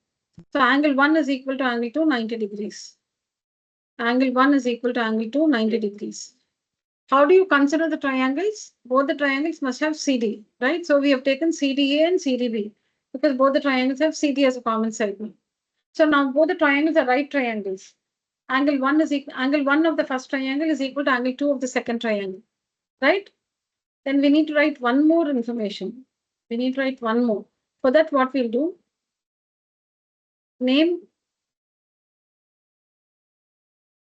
So angle 1 is equal to angle 2, 90 degrees. Angle 1 is equal to angle 2, 90 degrees. How do you consider the triangles? Both the triangles must have CD, right? So we have taken CDA and CDB because both the triangles have CD as a common side. So now both the triangles are right triangles. Angle 1 is angle 1 of the first triangle is equal to angle 2 of the second triangle, right? Then we need to write one more information. We need to write one more. For that, what we'll do,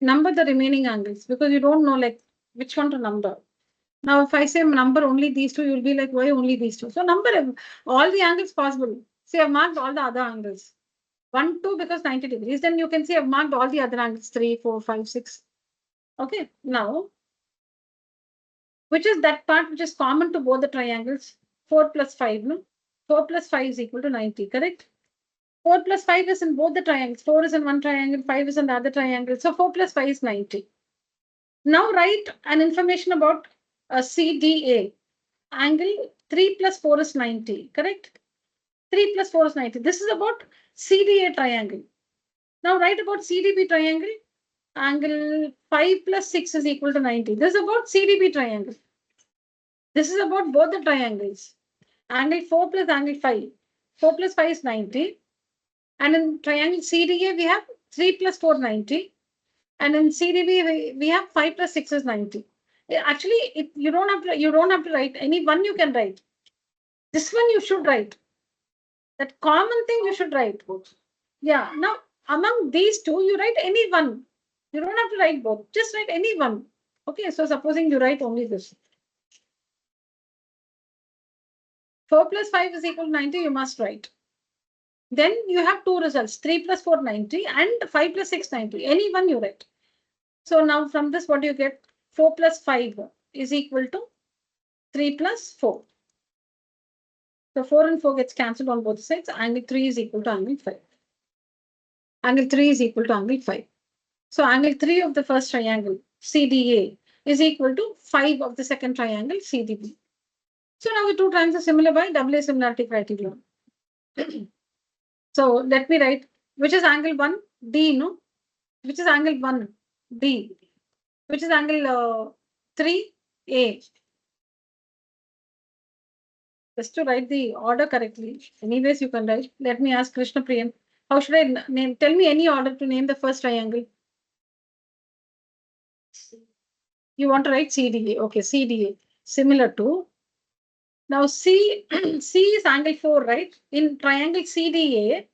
number the remaining angles, because you don't know like which one to number. Now, if I say number only these two, you'll be like, why only these two? So number all the angles possible. See, I've marked all the other angles. 1, 2 because 90 degrees. Then you can see I've marked all the other angles, 3, 4, 5, 6. Okay, now, which is that part which is common to both the triangles? 4 plus 5, no? 4 plus 5 is equal to 90, correct? 4 plus 5 is in both the triangles. 4 is in one triangle, 5 is in the other triangle. So 4 plus 5 is 90. Now write an information about CDA. Angle 3 plus 4 is 90, correct? 3 plus 4 is 90. This is about CDA triangle. Now write about CDB triangle. Angle 5 plus 6 is equal to 90. This is about CDB triangle. This is about both the triangles. Angle 4 plus angle 5. 4 plus 5 is 90. And in triangle CDA, we have 3 plus 4, 90. And in CDB, we have 5 plus 6 is 90. Actually, you don't have to write any one you can write. This one you should write. That common thing you should write. Yeah. Now, among these two, you write any one. You don't have to write both. Just write any one. Okay. So supposing you write only this. 4 plus 5 is equal to 90. You must write. Then you have two results. 3 plus 4, 90. And 5 plus 6, 90. Any one you write. So now from this, what do you get? 4 plus 5 is equal to 3 plus 4. So 4 and 4 gets cancelled on both sides. Angle 3 is equal to angle 5. Angle 3 is equal to angle 5. So angle 3 of the first triangle, CDA, is equal to 5 of the second triangle, CDB. So now the two triangles are similar by AA similarity criterion. So let me write, which is angle 1, D, no? Which is angle 1, D. Which is angle 3, A. Just to write the order correctly. Anyways, you can write. Let me ask Krishna Priyan. How should I name? Tell me any order to name the first triangle. You want to write CDA. Okay, CDA. Similar to. Now C, C is angle 4, right? In triangle CDA,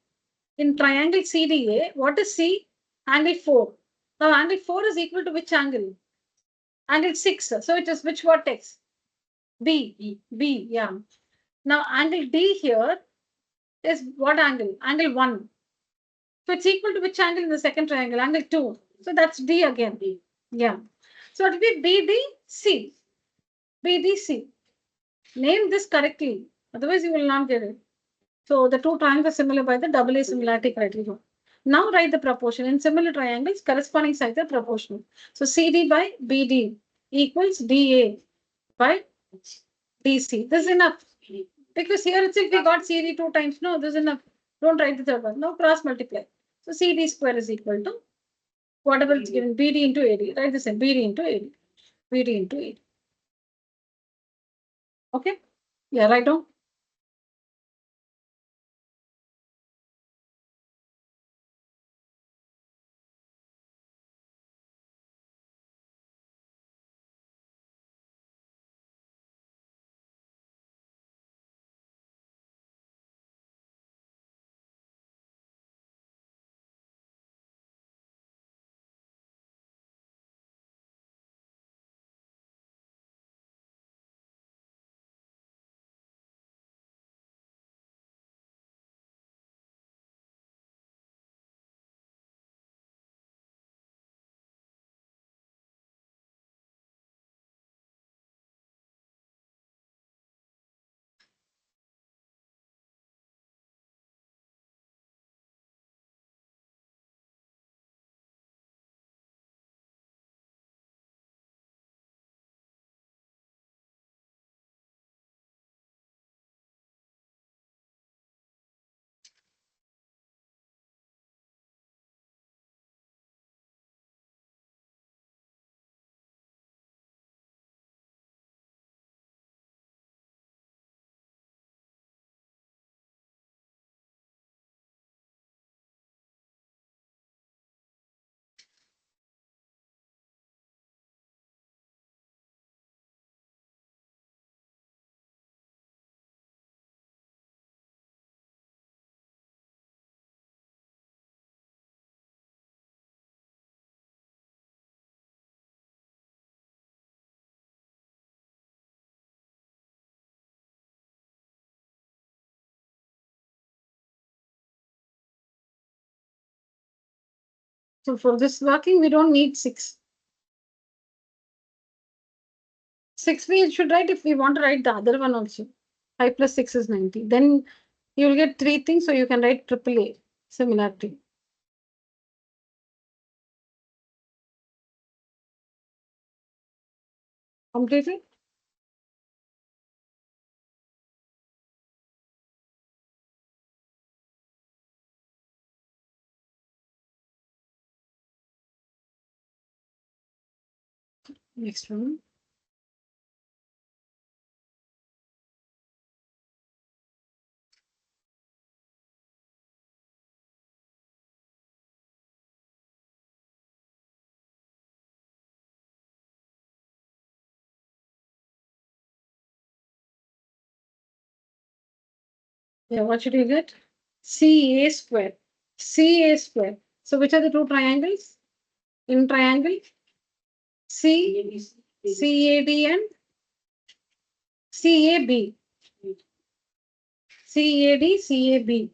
what is C? Angle 4. Now angle 4 is equal to which angle? Angle 6. So it is which vertex? B, yeah. Now angle D here is what angle? Angle 1. So it's equal to which angle in the second triangle? Angle 2. So that's D again. Yeah. So it will be BDC. BDC. Name this correctly. Otherwise, you will not get it. So the two triangles are similar by the AA similarity criterion. Now write the proportion. In similar triangles, corresponding sides are proportional. So CD by BD equals DA by DC. This is enough. Because here itself we got CD 2 times. No, this is enough. Don't write the third one. Now cross multiply. So CD square is equal to whatever is given, BD into AD. Write the same, BD into AD. BD into AD. Okay? Yeah, right on. So for this working, we don't need 6. 6 we should write if we want to write the other one also. 5 plus 6 is 90. Then you will get 3 things, so you can write triple A similarity. Completed? Next one. Yeah, what should you get? CA square. CA square. So which are the two triangles? In triangle? C, CAD and CAB. CAD, CAB.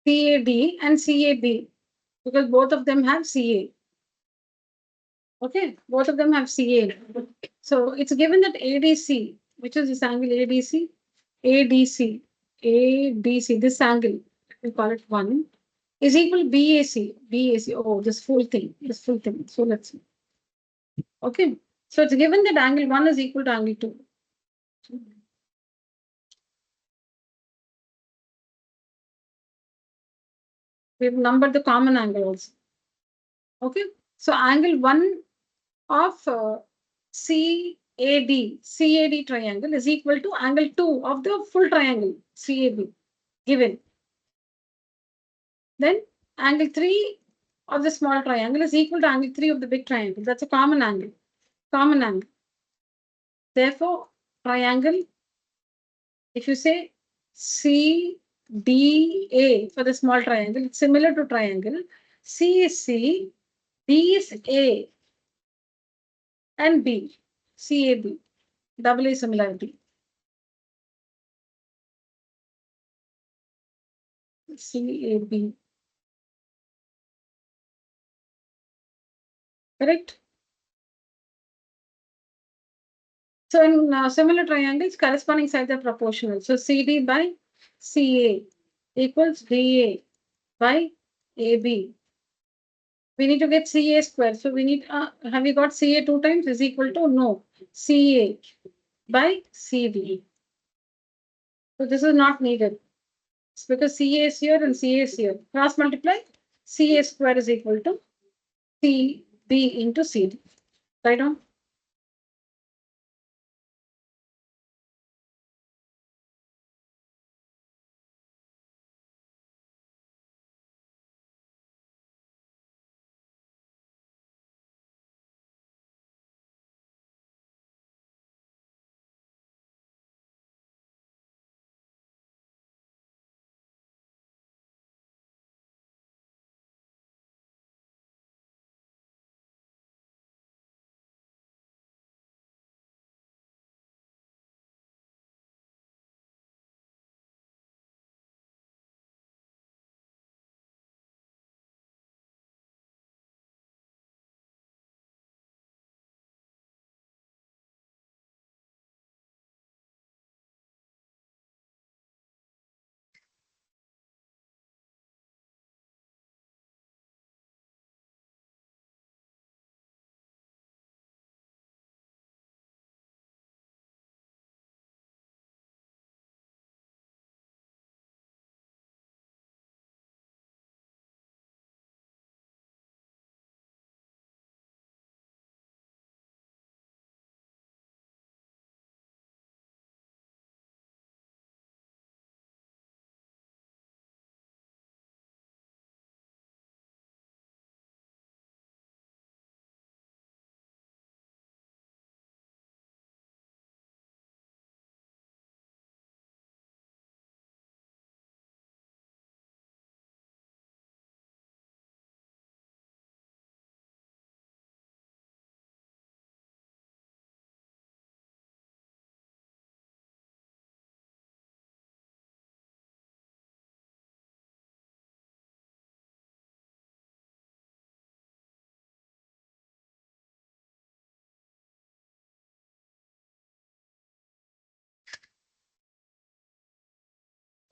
CAD and CAB. Because both of them have CA. Okay, both of them have CA. So it's given that ADC, which is this angle ADC, ADC, ADC, this angle, we call it 1, is equal to BAC, BAC. Oh, this full thing, this full thing. So let's see. Okay, so it's given that angle 1 is equal to angle 2. We've numbered the common angle also. Okay, so angle 1 of CAD triangle is equal to angle 2 of the full triangle CAB given. Then angle 3 of the small triangle is equal to angle 3 of the big triangle. That's a common angle. Common angle. Therefore, triangle, if you say CDA for the small triangle, it's similar to triangle. C is C, D is A, and B, CAB, double A similarity. CAB. Correct? So in similar triangles, corresponding sides are proportional. So CD by CA equals DA by AB. We need to get CA square. So we need, have you got CA 2 times is equal to no, CA by CD. So this is not needed. It's because CA is here and CA is here. Cross multiply, CA square is equal to CB into CD. Right on?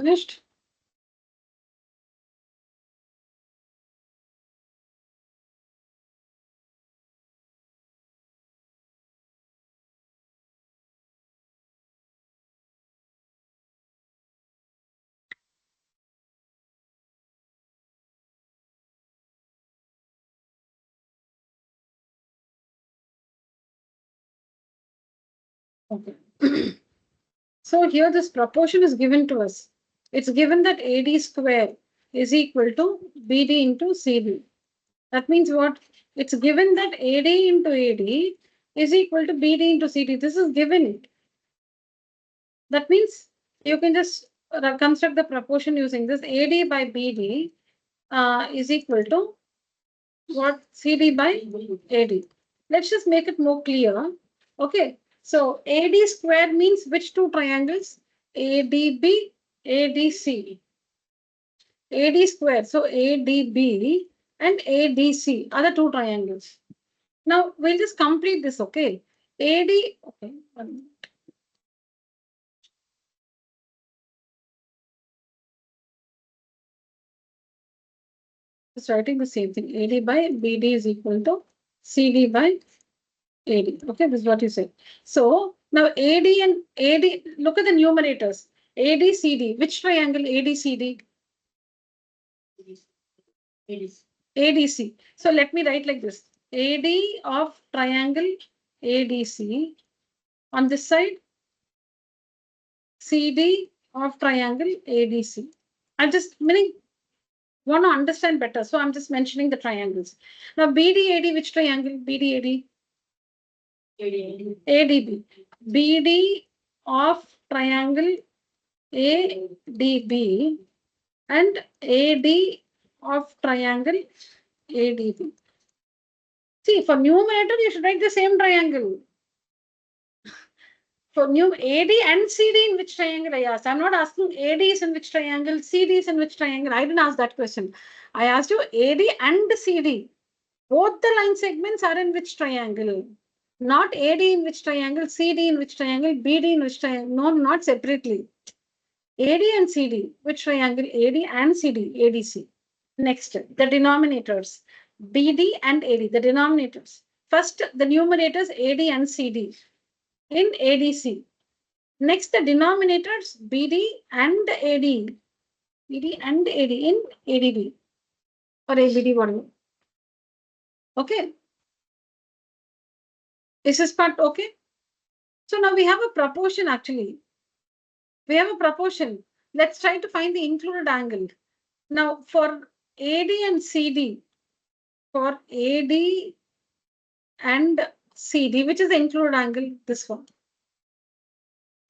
Finished? Okay. So here this proportion is given to us. It's given that AD square is equal to BD into CD. That means what? It's given that AD into AD is equal to BD into CD. This is given. That means you can just construct the proportion using this. AD by BD is equal to what? CD by AD. Let's just make it more clear. Okay. So AD square means which two triangles? ADB, ADC. AD square. So ADB and ADC are the two triangles. Now we'll just complete this, okay? AD, okay. Just writing the same thing. AD by BD is equal to CD by AD. Okay, this is what you said. So now AD and AD, look at the numerators. ADCD, which triangle ADCD? ADC. So let me write like this. AD of triangle ADC on this side, CD of triangle ADC. I just meaning want to understand better. So I'm just mentioning the triangles. Now BDAD, which triangle? BDAD? ADB. BD of triangle ADB and AD of triangle ADB. See, for numerator, you should write the same triangle. For new AD and CD in which triangle I asked. I'm not asking AD is in which triangle, CD is in which triangle. I didn't ask that question. I asked you AD and CD. Both the line segments are in which triangle? Not AD in which triangle, CD in which triangle, BD in which triangle. No, not separately. AD and CD, which triangle? AD and CD, ADC. Next, the denominators. BD and AD, the denominators. First, the numerators AD and CD in ADC. Next, the denominators BD and AD. BD and AD in ADB or ABD, whatever. Okay. Is this part okay? So now we have a proportion actually. We have a proportion. Let's try to find the included angle. Now for AD and CD, for AD and CD, which is the included angle? This one.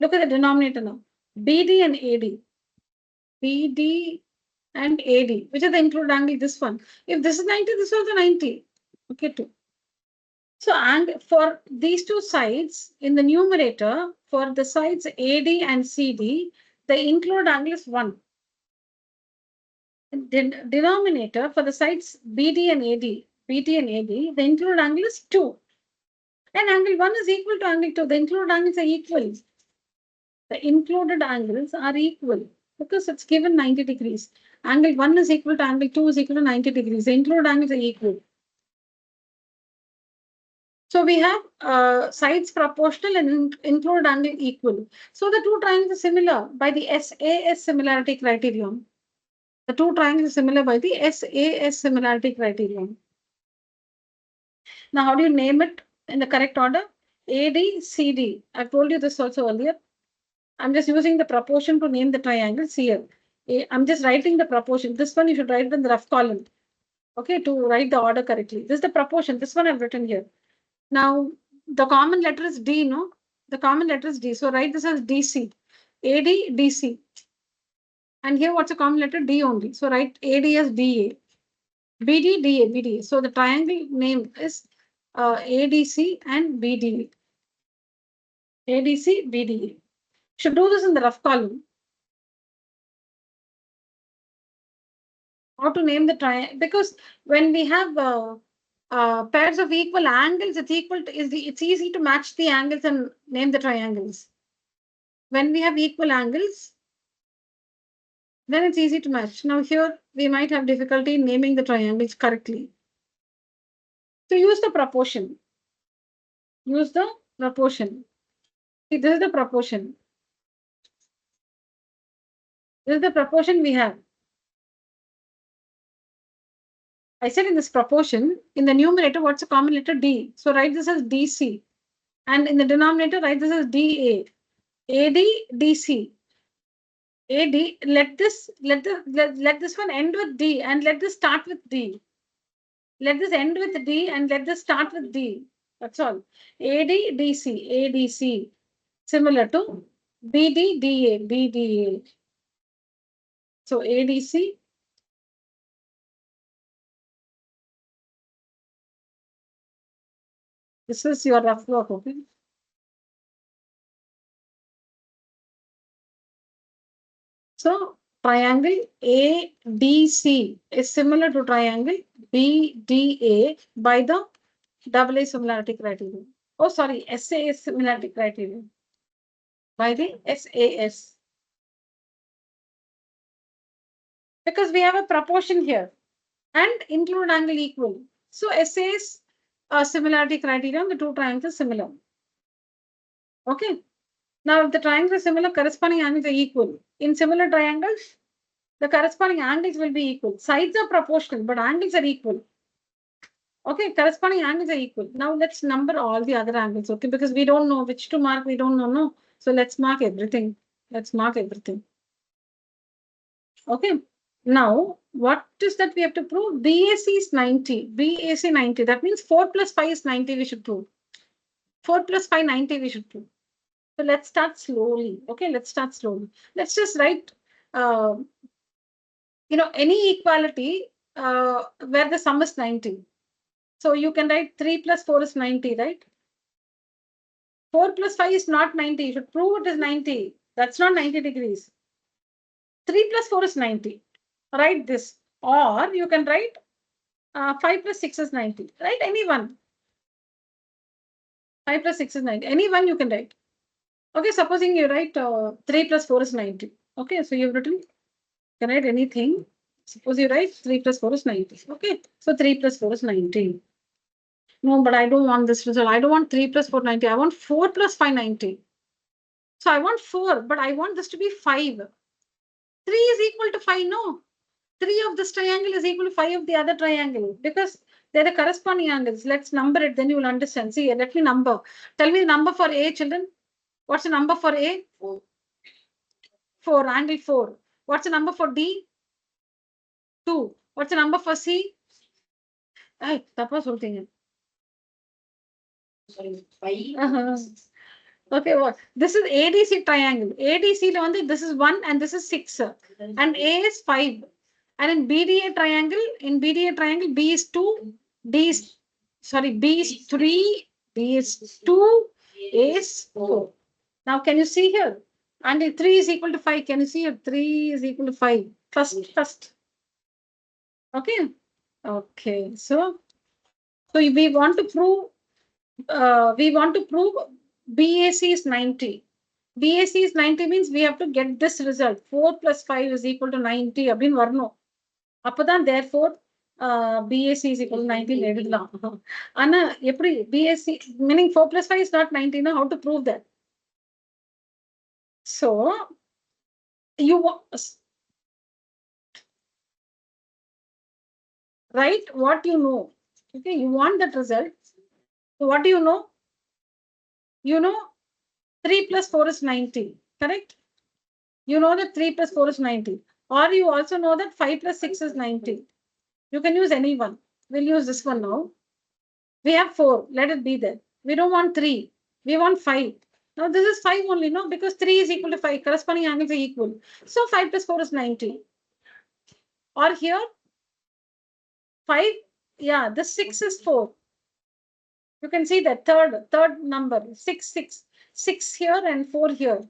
Look at the denominator now. BD and AD. BD and AD, which is the included angle? This one. If this is 90, this is also 90. Okay, too. So, and for these two sides in the numerator, for the sides AD and CD, the included angle is 1. The denominator for the sides BD and AD, the included angle is 2. And angle 1 is equal to angle 2. The included angles are equal. The included angles are equal because it's given 90 degrees. Angle 1 is equal to angle 2 is equal to 90 degrees. The included angles are equal. So we have sides proportional and included angle equal. So the two triangles are similar by the SAS similarity criterion. The two triangles are similar by the SAS similarity criterion. Now, how do you name it in the correct order? ADCD. I've told you this also earlier. I'm just using the proportion to name the triangles here. I'm just writing the proportion. This one you should write it in the rough column. Okay, to write the order correctly. This is the proportion. This one I've written here. Now, the common letter is D, no? The common letter is D. So write this as DC. AD, DC. And here what's a common letter? D only. So write AD as DA. BD, DA, BDA. So the triangle name is ADC and BDA. ADC, BDA. Should do this in the rough column. How to name the triangle? Because when we have pairs of equal angles, it's it's easy to match the angles and name the triangles. When we have equal angles, then it's easy to match. Now here we might have difficulty in naming the triangles correctly. So use the proportion. Use the proportion. See, this is the proportion. This is the proportion we have. I said in this proportion, in the numerator, what's the common letter? D. So write this as DC. And in the denominator, write this as DA. AD, DC. AD, let this one end with D and let this start with D. Let this end with D and let this start with D. That's all. AD, DC, ADC. Similar to BD, DA, BDA. So ADC. This is your rough work, okay? So triangle ADC is similar to triangle BDA by the AA similarity criterion. Oh, sorry, SAS similarity criterion. By the SAS. Because we have a proportion here and include angle equal. So SAS similarity criterion, the two triangles are similar. Okay. Now, if the triangles are similar, corresponding angles are equal. In similar triangles, the corresponding angles will be equal. Sides are proportional, but angles are equal. Okay, corresponding angles are equal. Now let's number all the other angles, okay? Because we don't know which to mark, we don't know, no. So let's mark everything. Let's mark everything. Okay. Now, what is that we have to prove? BAC is 90. BAC 90. That means 4 plus 5 is 90 we should prove. 4 plus 5, 90 we should prove. So let's start slowly. Okay, let's start slowly. Let's just write, any equality where the sum is 90. So you can write 3 plus 4 is 90, right? 4 plus 5 is not 90. You should prove it is 90. That's not 90 degrees. 3 plus 4 is 90. Write this. Or you can write 5 plus 6 is 90. Write any one. 5 plus 6 is 90. Any one you can write. Okay, supposing you write 3 plus 4 is 90. Okay, so you've written, you can write anything. Suppose you write 3 plus 4 is 90. Okay, so 3 plus 4 is 90. No, but I don't want this result. I don't want 3 plus 4, 90. I want 4 plus 5, 90. So I want 4, but I want this to be 5. 3 is equal to 5, no. 3 of this triangle is equal to 5 of the other triangle because they're the corresponding angles. Let's number it, then you will understand. See, let me number. Tell me the number for A, children. What's the number for A? 4. 4, angle 4. What's the number for D? 2. What's the number for C? Hey, that was whole thing. Sorry, 5. Okay, what? This is ADC triangle. ADC, this is 1 and this is 6. And A is 5. And in BDA triangle, B is 2, B is 3, B is 2, A is 4. Now, can you see here? And 3 is equal to 5. Can you see here? 3 is equal to 5. First. Okay. Okay. So we want to prove BAC is 90. BAC is 90 means we have to get this result. 4 plus 5 is equal to 90. Abhin varno. Appadan, therefore, BAC is equal to 90. Anna, BAC, meaning 4 plus 5 is not 90. Now, how to prove that? So, write what you know. Okay, you want that result. So, what do you know? You know 3 plus 4 is 90, correct? You know that 3 plus 4 is 90. Or you also know that 5 plus 6 is 90. You can use any one. We'll use this one now. We have 4. Let it be there. We don't want 3. We want 5. Now this is 5 only, no? Because 3 is equal to 5. Corresponding angles are equal. So 5 plus 4 is 90. Or here, 5. Yeah, the 6 is 4. You can see that third number. 6 here and 4 here.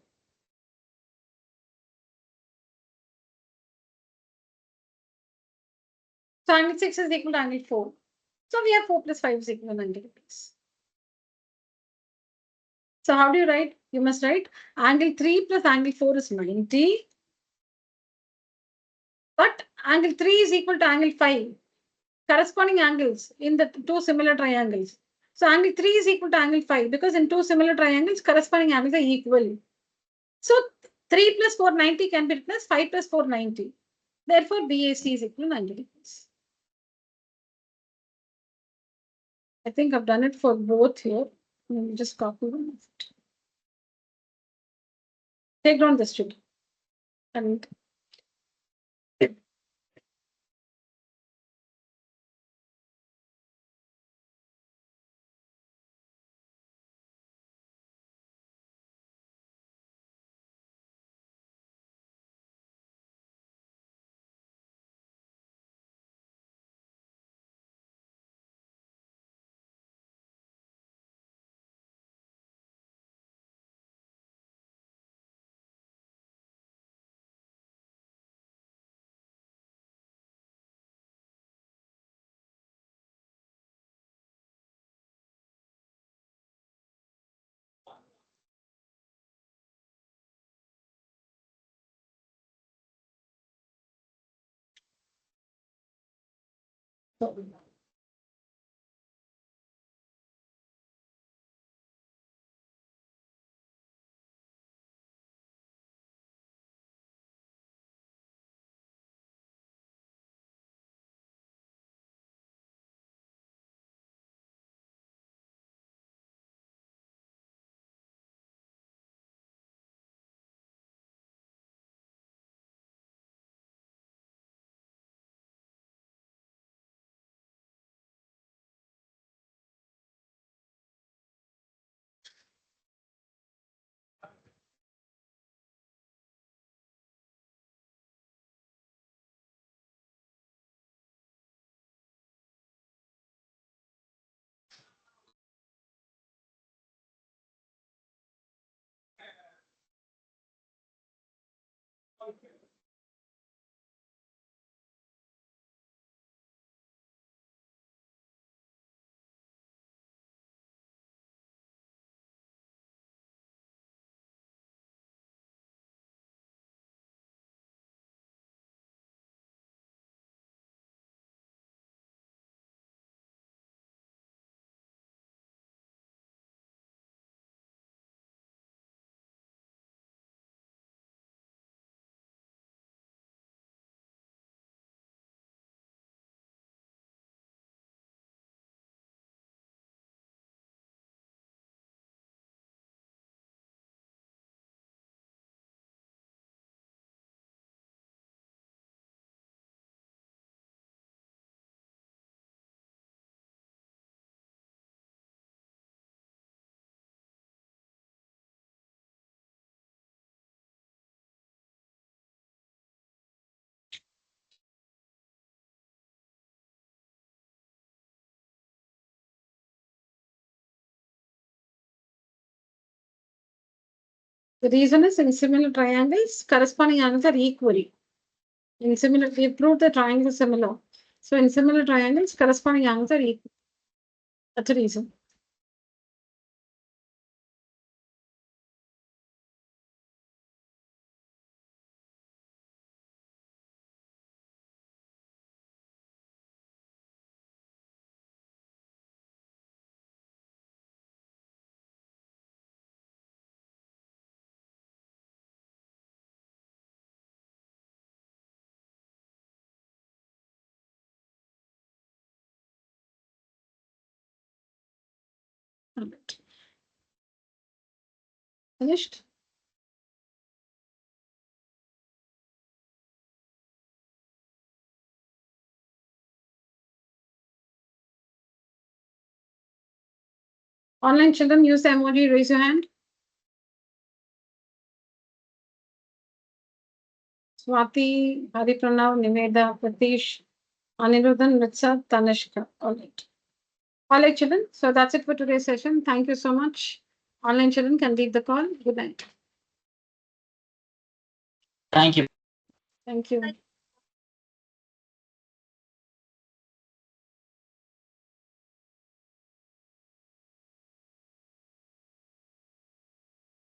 So angle 6 is equal to angle 4. So we have 4 plus 5 is equal to 90 degrees. So how do you write? You must write angle 3 plus angle 4 is 90. But angle 3 is equal to angle 5. Corresponding angles in the two similar triangles. So angle 3 is equal to angle 5 because in two similar triangles, corresponding angles are equal. So 3 plus 490 can be written as 5 plus 490. Therefore, BAC is equal to 90 degrees. I think I've done it for both here. Just copy one. Take down this sheet. And the reason is in similar triangles, corresponding angles are equal. In similar, we proved the triangles are similar. So in similar triangles, corresponding angles are equal. That's the reason. Finished? Online children, use the emoji, raise your hand. Swati, Hari Pranav, Nimeda, Pratish, Anirudhan, Mitsa, Tanishka. All right. All right, children. So that's it for today's session. Thank you so much. Online children can leave the call. Good night. Thank you. Thank you.